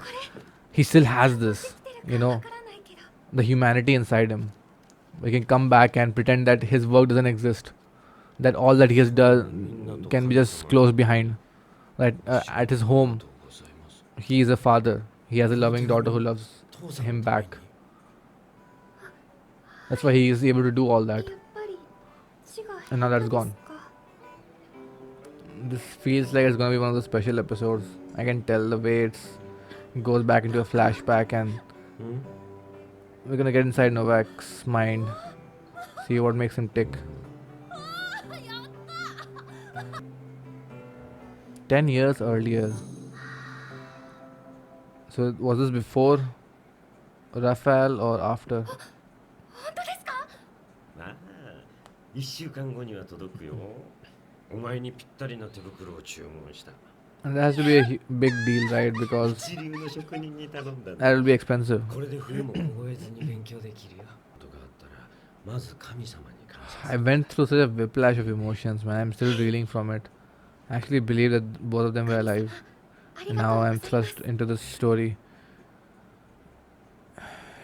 he still has this, the humanity inside him. We can come back and pretend that his work doesn't exist, that all that he has done can be just closed behind. That at his home, he is a father. He has a loving daughter who loves him back. That's why he is able to do all that. And now that's gone. This feels like it's gonna be one of the special episodes. I can tell the way it goes back into a flashback, and we're gonna get inside Novak's mind, see what makes him tick. 10 years earlier. So was this before Raphael or after? まあ、1週間後には届くよ。お前にぴったりな手袋を注文した。 And it has to be a big deal, right? Because 一流の職人に頼んだんだ。 that will be expensive. これで冬も凍えずに勉強できるよ。ことがあったら、まず神様に感謝。 I went through such a whiplash of emotions, man. I'm still reeling from it. I actually believed that both of them were alive. And now I'm thrust into this story,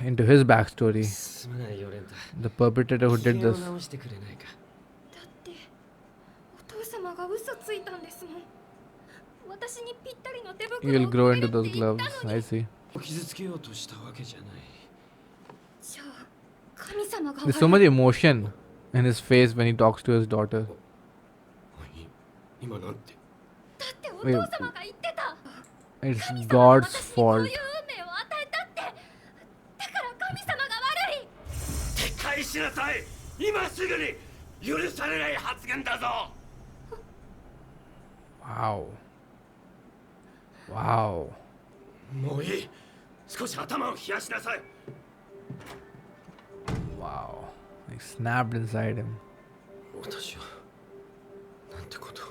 into his backstory. すまないよ、レンタ。 The perpetrator who did 機嫌を this. 直してくれないか。だってお父様が嘘ついたんですもん。私にぴったりの手袋 You'll を grow くれ into る those って言っ gloves. たのに。 I see. 傷つけようとしたわけじゃない。じゃあ神様が There's so much emotion in his face when he talks to his daughter. 今なんて。だってお父様が言ってた。 It's 神様が God's 私にこう fault. いう運命を与えたって。だから神様が悪い。撤回しなさい。今すぐに。許されない発言だぞ。 Wow. もういい。少し頭を冷やしなさい。 Wow. He snapped inside him. 私はなんてこと。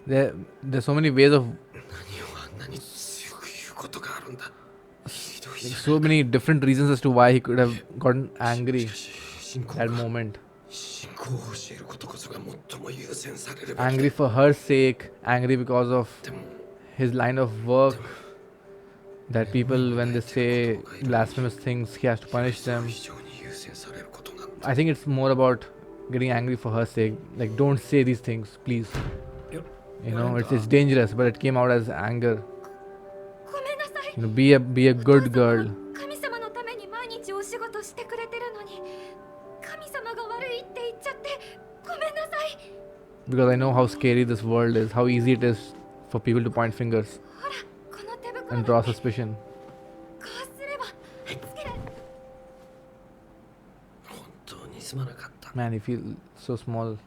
There's so many ways of 何をあんなに強く言うことがあるんだ。so many different reasons as to why he could have gotten angry that moment. Angry for her sake, angry because of his line of work, that people, when they say blasphemous things, he has to punish them. I think it's more about getting angry for her sake. Like, don't say these things, please. You know, it's dangerous, but it came out as anger. You know, be a good girl. 神様のために毎日お仕事してくれてるのに、神様が悪いって言っちゃってごめんなさい。 Because I know how scary this world is, how easy it is for people to point fingers ほら、この手袋 and draw suspicion. こうすればつける。 Man, you feel so small.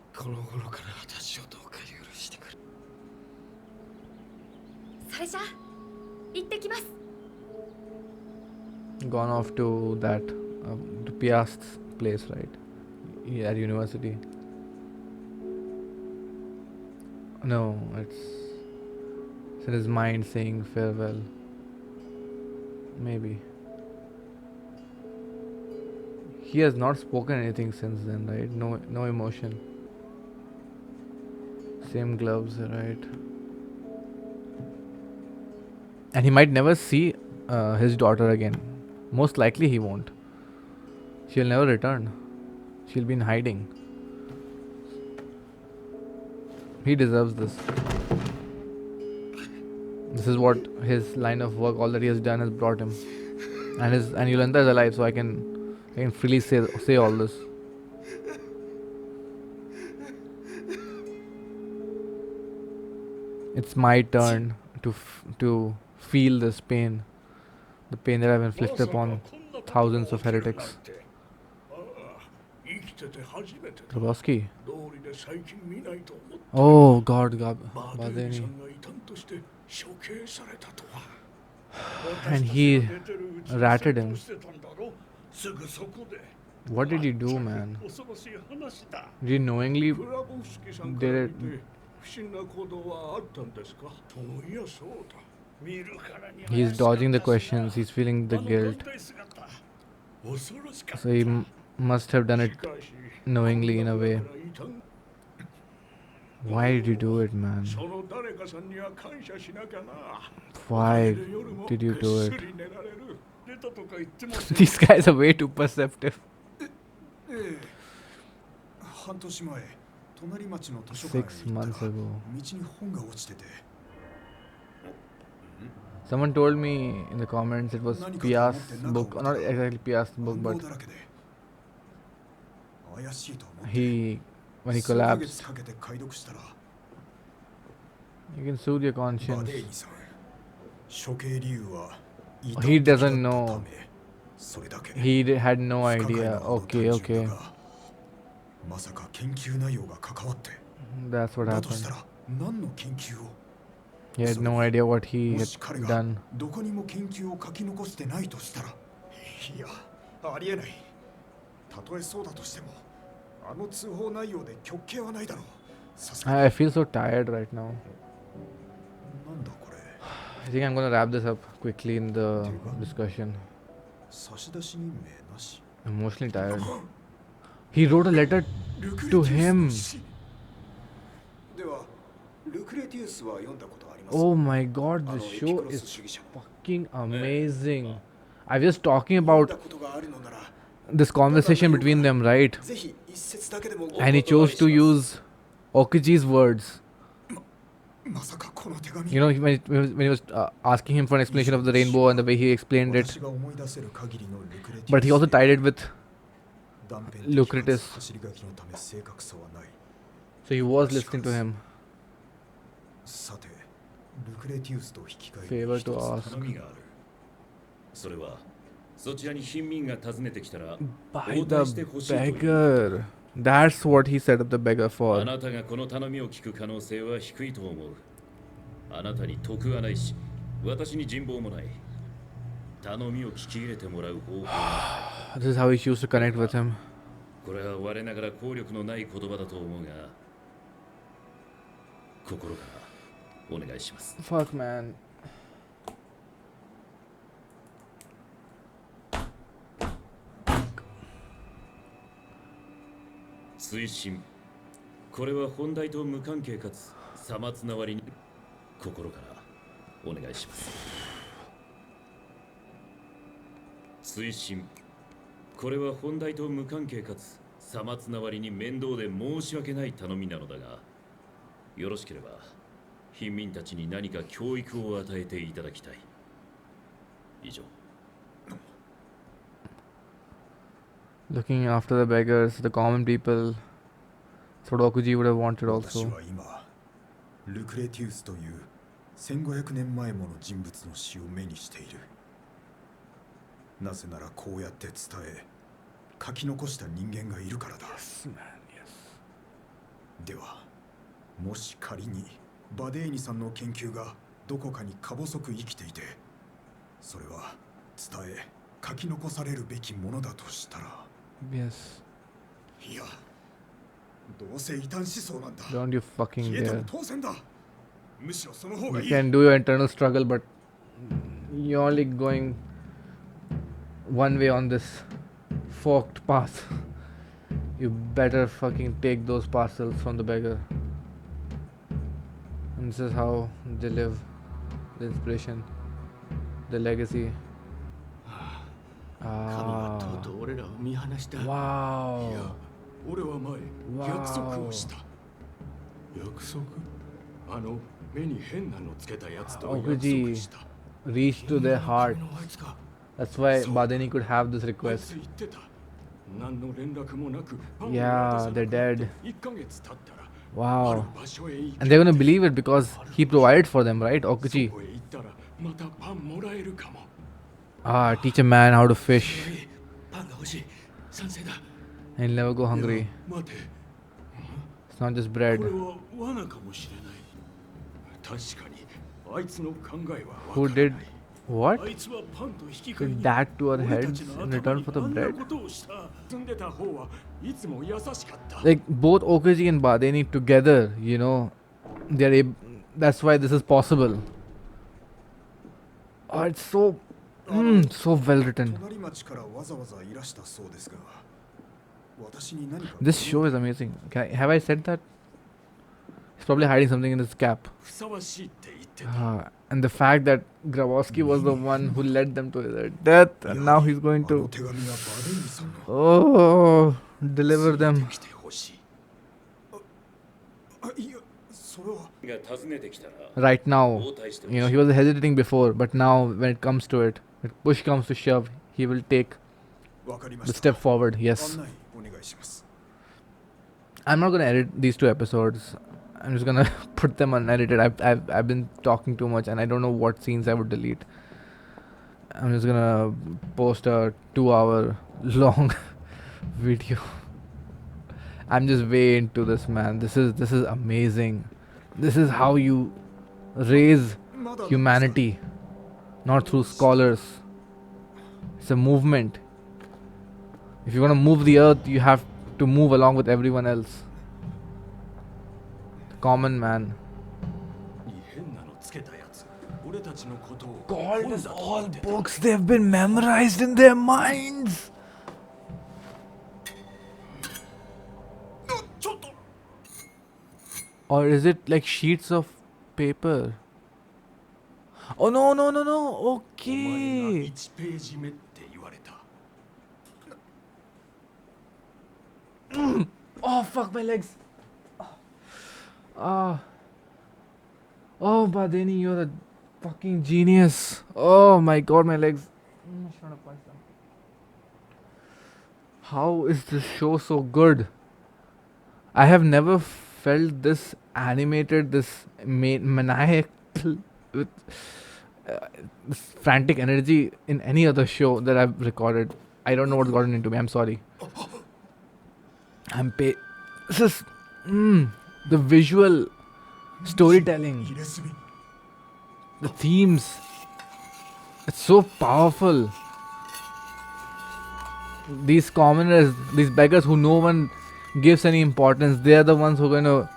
それじゃ行ってきます。 Gone off to that to Piast's place, right? Yeah, at university. No, it's in his mind saying farewell. Maybe. He has not spoken anything since then, right? No emotion. Same gloves, right? And he might never see his daughter again. Most likely he won't. She'll never return. She'll be in hiding. He deserves this. This is what his line of work, all that he has done, has brought him. And Yolanda is alive, so I can freely say all this. It's my turn to feel this pain, the pain that I've inflicted upon thousands of heretics. Grabowski. Oh God, Badeni. And he ratted him. What did he do, man? Did he knowingly did it? He's dodging the questions. He's feeling the guilt. So he must have done it knowingly in a way. Why did you do it, man? Why did you do it? These guys are way too perceptive. 6 months ago. Someone told me in the comments it was Piast's book, not exactly Piast's book, but when he collapsed, you can soothe your conscience. He doesn't know. He had no idea. Okay. That's what happened. He had no idea what he had done. I feel so tired right now. I think I'm gonna wrap this up quickly in the discussion. Emotionally tired. He wrote a letter to him. Oh my God, this show is fucking amazing. I was just talking about this conversation between them, right? And he chose to use Okuji's words. You know, when he was asking him for an explanation of the rainbow and the way he explained it. But he also tied it with Lucretus. So he was listening to him. Favor to ask. By the beggar. That's what he set up the beggar for. あなたがこの頼みを聞く可能性は低いと思う。あなたに得がないし、私に人望もない。頼みを聞き入れてもらう方法。This is how he used to connect with him. これは我ながら効力のない言葉だと思うが、心からお願いします。Fuck, man. 追伸。これは本題と無関係かつさまつな割に心からお願いします。追伸。これは本題と無関係かつさまつな割に面倒で申し訳ない頼みなのだが、よろしければ貧民たちに何か教育を与えていただきたい。以上。Looking after the beggars, the common people. That's what Okuji would have wanted 私 also. は今ルクレティウスという1500年前もの人物の死を目にしている。なぜならこうやって伝え書き残した人間がいるからだ。 Yes, man, yes. ではもし仮にバデーニさんの研究がどこかにか細く生きていて、それは伝え書き残されるべきものだとしたら、 Yes. いや、どうせ異端思想なんだ。 Don't you fucking 消えても dare. 当然だ。むしろその方が You いい。 can do your internal struggle, but you're only going one way on this forked path. You better fucking take those parcels from the beggar. And this is how they live. The inspiration, the legacy. 神はとうとう俺らを見放した。 Wow. いや、俺は前、約束をした。約束？あの目に変なのつけたやつと約束 Okuji した。 reached to their heart. あいつか。 That's why So- Badeni could have this あい request. つ言ってた。何の連絡もなく、パンを Yeah, 渡さな they're くて dead. 1ヶ月経ったら、ある Wow. 場所へ行け And they're gonna believe it because he provided for them, right? そ Okuji. こへ行ったらまたパンもらえるかも。 Ah, teach a man how to fish. パンが欲しい。賛成だ。 And he'll never go い hungry. や待て。 It's not just これ bread. は罠かもしれない。確かにあいつの考えは Who わから did ない。 what? あいつはパンと引き換え Did に that to our 俺たち heads の in 頭 return に for the あんな bread? ことをした。住んでた方はいつも優しかった。 Like both Okuji and Badeni together, you know, they're that's why this is possible. Oh, it's so so well written. 隣町からわざわざいらしたそうですが、私に何か This show is amazing. Have I said that? He's probably hiding something in his cap. ふさわしいって言ってた。 And the fact that Grabowski was the one who led them to their death, and now he's going あの to 手紙がバデーニさんの oh deliver them 来てほしい。あ、いや、それはが訪ねてきたら right now. 応対してほし You know, い。 he was hesitating before, but now when it comes to it, when push comes to shove, he will take わかりま the した。 step forward. Yes. 案内お願いします。 I'm not gonna edit these two episodes. I'm just gonna put them unedited. I've been talking too much, and I don't know what scenes I would delete. I'm just gonna post a 2-hour long video. I'm just way into this, man. This is amazing. This is how you raise まだ humanity, not through scholars. It's a movement. If you're gonna move the earth, you have to move along with everyone else. The common man. 変なのつけたやつ。俺たちのことを God, is all books. They've been memorized in their minds. ちょっと Or is it like sheets of paper? Oh no no no no. お前が Okay. 1ページ目って言われた。 Oh fuck my legs. Ah. Oh Badeni, you're a fucking genius. Oh my god, my legs. How is this show so good? I have never felt this animated, this maniacal, with this frantic energy in any other show that I've recorded. I don't know what's gotten into me. I'm sorry. This is the visual storytelling, 入れ墨。 the themes. It's so powerful. These commoners, these beggars who no one gives any importance, they are the ones who are going to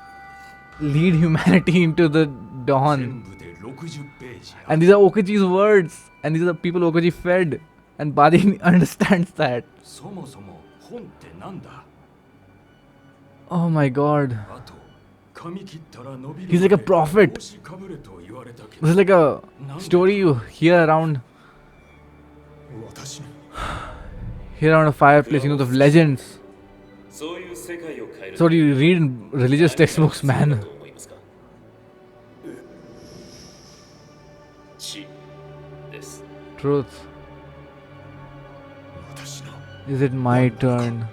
lead humanity into the 全 dawn. 部で60ページあ And these are Okuji's words. And these are the people Okuji fed. And Badi understands that. そもそも本ってなんだ？ Oh my god. あと髪切ったら伸びる He's like a まで prophet. 帽子かぶれと言われたけ This ど is like a story you hear around 私の a fireplace, you know, the legends. そういう世界を変える So what you read in religious textbooks, 何 man. が必要だと思いますか死です Truth. 私の Is it my turn?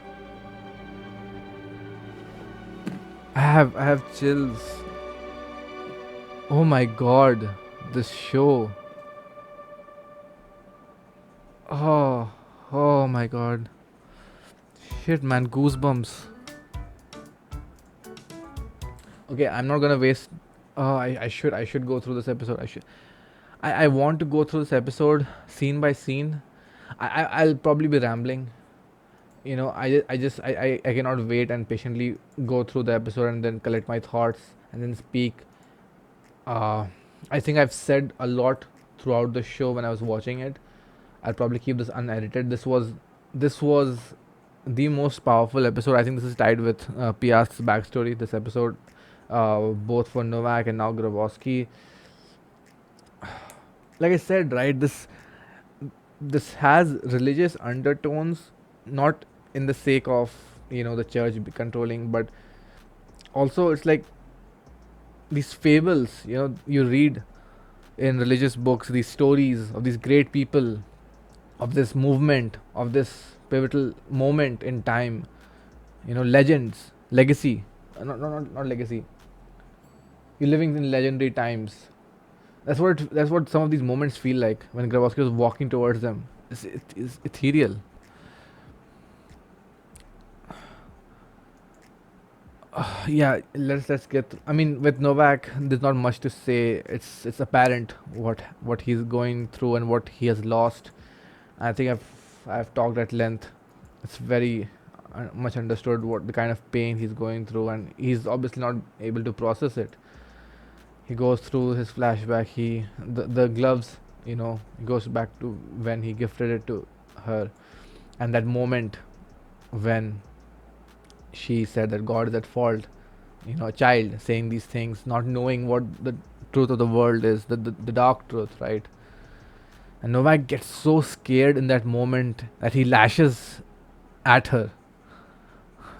I have chills. Oh my god, this show. Oh my god. Shit, man, goosebumps. Okay, I'm not gonna waste. I should go through this episode. I want to go through this episode scene by scene. I'll probably be rambling. You know, I cannot wait and patiently go through the episode and then collect my thoughts and then speak. I think I've said a lot throughout the show when I was watching it. I'll probably keep this unedited. This was the most powerful episode. I think this is tied with Piast's backstory. This episode, both for Novak and now Grabowski. Like I said, right, this has religious undertones, not in the sake of, you know, the church controlling, but also it's like these fables, you know, you read in religious books, these stories of these great people, of this movement, of this pivotal moment in time, you know, legends, legacy, not legacy. You're living in legendary times. That's what some of these moments feel like when Grabowski was walking towards them. It's ethereal. Yeah, let's get. I mean, with Novak, there's not much to say. It's apparent what he's going through and what he has lost. I think I've talked at length. It's very much understood what the kind of pain he's going through, and he's obviously not able to process it. He goes through his flashback. The gloves, you know, he goes back to when he gifted it to her, and that moment when she said that God is at fault. You know, a child saying these things, not knowing what the truth of the world is, the dark truth, right? And Novak gets so scared in that moment that he lashes at her,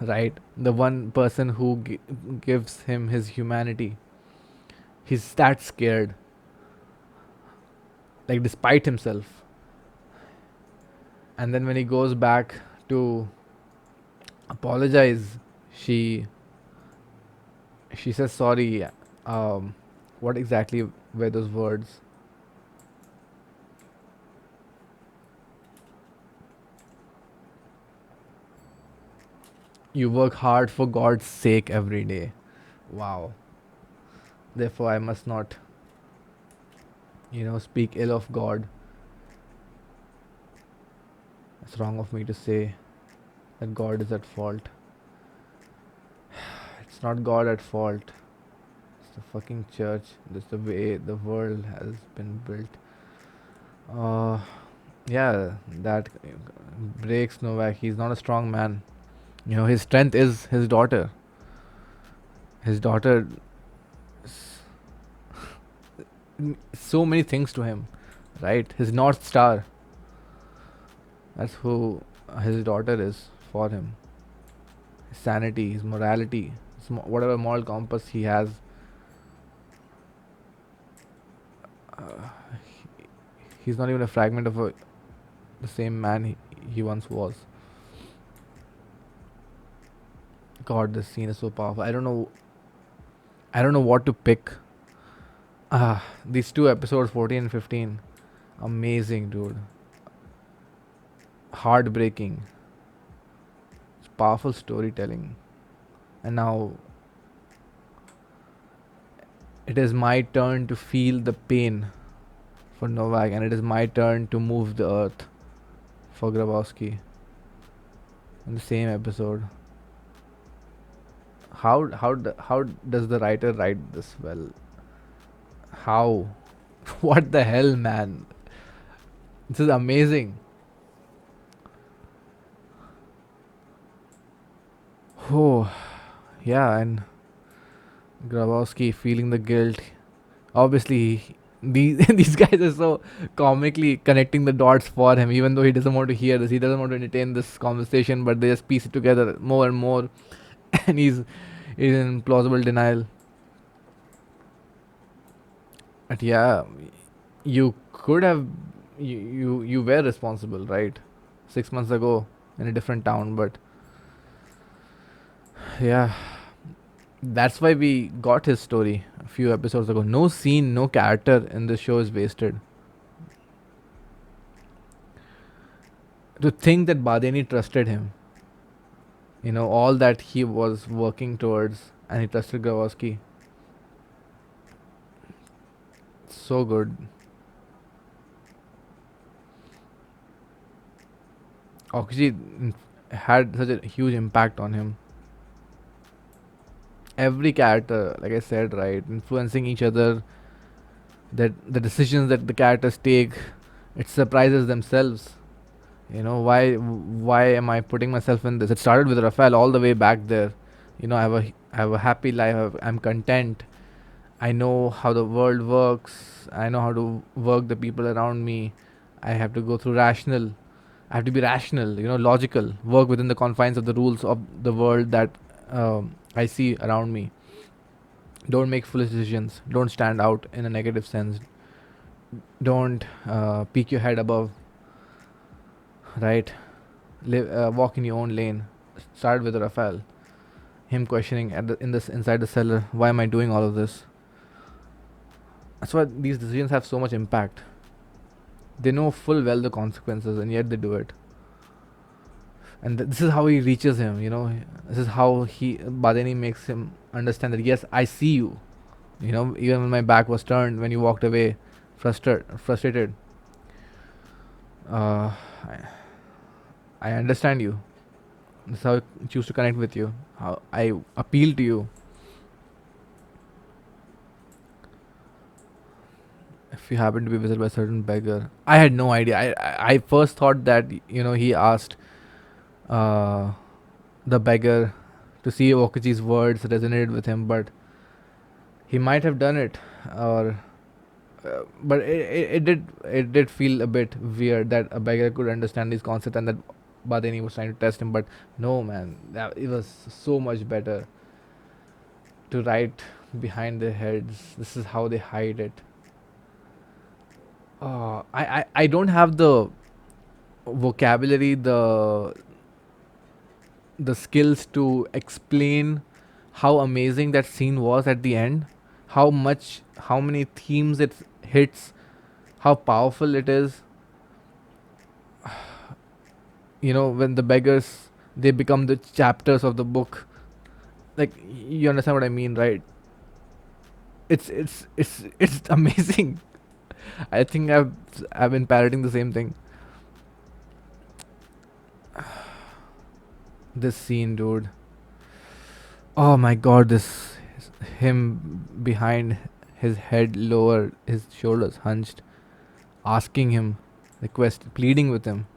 right? The one person who gives him his humanity. He's that scared, like despite himself. And then when he goes back to apologize, she says sorry. What exactly were those words? You work hard for God's sake every day. Wow. Therefore, I must not, you know, speak ill of God. It's wrong of me to say that God is at fault. It's not God at fault. It's the fucking church. That's the way the world has been built. Yeah, that breaks Novak. He's not a strong man. You know, his strength is his daughter. His daughter so many things to him, right? His North Star. That's who his daughter is for him. His sanity, his morality, whatever moral compass he has. He's not even a fragment of the same man he once was. God, this scene is so powerful. I don't know what to pick. These two episodes, 14 and 15, amazing, dude. Heartbreaking. It's powerful storytelling. And now it is my turn to feel the pain for Novak, and it is my turn to move the earth for Grabowski. In the same episode. How does the writer write this well? How? What the hell, man? This is amazing. Oh, yeah, and Grabowski feeling the guilt. Obviously, these these guys are so comically connecting the dots for him, even though he doesn't want to hear this. He doesn't want to entertain this conversation, but they just piece it together more and more, and he's in plausible denial. But yeah, you could have you were responsible, right? 6 months ago in a different town, but yeah, that's why we got his story a few episodes ago. No scene, no character in this show is wasted. To think that Badeni trusted him, all that he was working towards, and he trusted Grabowski. So good. Okuji had such a huge impact on him. Every character, like I said, right, influencing each other, that the decisions that the characters take, it surprises themselves. Why am I putting myself in this? It started with Rafael all the way back there. I have a happy life. I'm content. I know how the world works. I know how to work the people around me. I have to go through rational. I have to be rational, logical, work within the confines of the rules of the world that I see around me. Don't make foolish decisions. Don't stand out in a negative sense. Don't peek your head above, right? Walk in your own lane. Start with Rafael. Him questioning inside the cellar, why am I doing all of this? That's why these decisions have so much impact. They know full well the consequences, and yet they do it. And this is how he reaches him. This is how Badeni makes him understand that yes, I see you. Even when my back was turned, when you walked away, frustrated. Uh, I, I understand you. This is how I choose to connect with you. How I appeal to you. If you happen to be visited by a certain beggar, I had no idea. I first thought that he asked uh, the beggar to see if Okuchi's words resonated with him, but he might have done it, or but it did feel a bit weird that a beggar could understand these concepts and that Badeni was trying to test him. But no, man, it was so much better to write behind their heads. This is how they hide it. I don't have the vocabulary, the skills to explain how amazing that scene was at the end, how many themes it hits, how powerful it is. When the beggars, they become the chapters of the book. Like, you understand what I mean, right? It's amazing. I think I've been parroting the same thing. This scene, dude. Oh my god, this him behind his head lower, his shoulders hunched, asking him, pleading with him.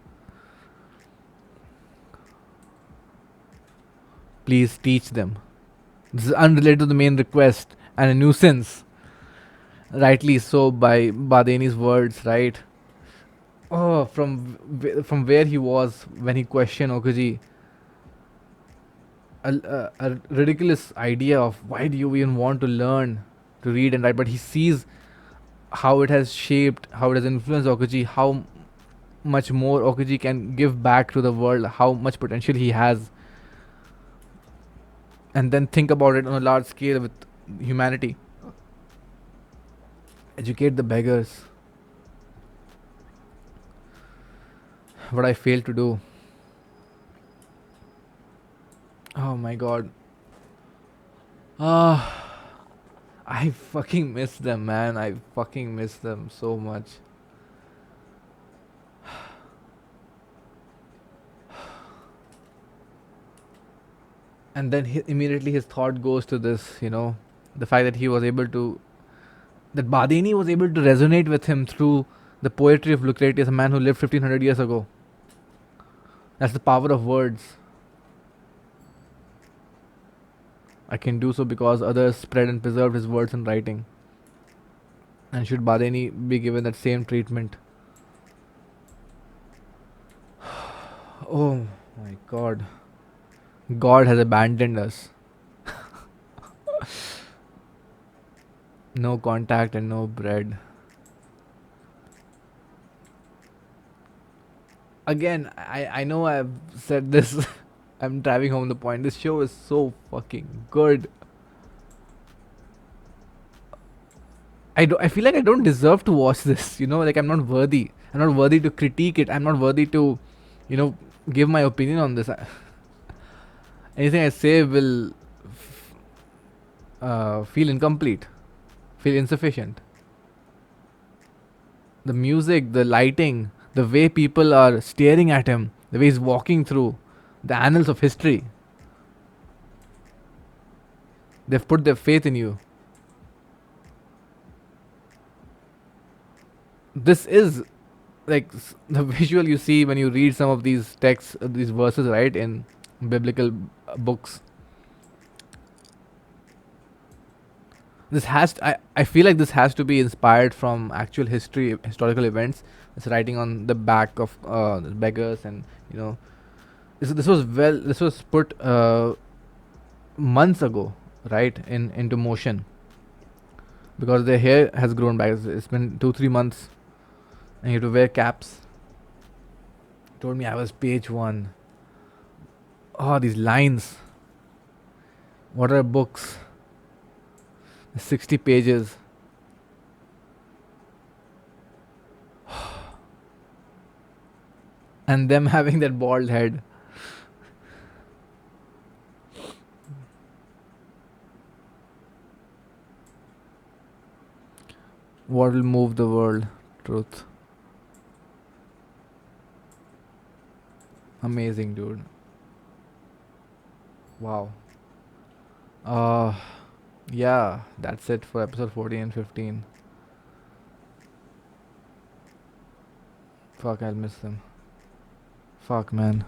Please teach them. This is unrelated to the main request and a nuisance. Rightly so by Badeni's words, right? Oh, from where he was when he questioned Okuji, a ridiculous idea of why do you even want to learn to read and write, but he sees how it has shaped, how it has influenced Okuji, how much more Okuji can give back to the world, how much potential he has, and then think about it on a large scale with humanity. Educate the beggars. What I failed to do. Oh my god. I fucking miss them, man. I fucking miss them so much. And then immediately his thought goes to this, the fact that he was able to, that Badeni was able to resonate with him through the poetry of Lucretius, a man who lived 1500 years ago. That's the power of words. I can do so because others spread and preserved his words in writing. And should Badeni be given that same treatment? Oh my god. God has abandoned us. No contact and no bread. Again, I know I've said this. I'm driving home the point. This show is so fucking good. I feel like I don't deserve to watch this. You know, like I'm not worthy. I'm not worthy to critique it. I'm not worthy to, you know, give my opinion on this. Anything I say will feel incomplete, feel insufficient. The music, the lighting, the way people are staring at him, the way he's walking through the annals of history. They've put their faith in you. This is like the visual you see when you read some of these texts, these verses, right, in biblical books. This has I feel like this has to be inspired from actual historical events. It's writing on the back of the beggars, and you know, this was put months ago, right, in into motion, because their hair has grown back. It's been 2-3 months, and you have to wear caps. He told me I was page one. Oh, these lines. What are books? 60 pages. And them having that bald head. What will move the world? Truth. Amazing, dude. Wow. Uh, yeah, that's it for episode 14 and 15. Fuck, I'll miss them. Fuck, man.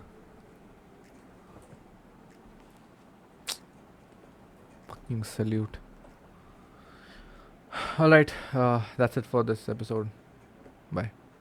Fucking salute. Alright, that's it for this episode. Bye.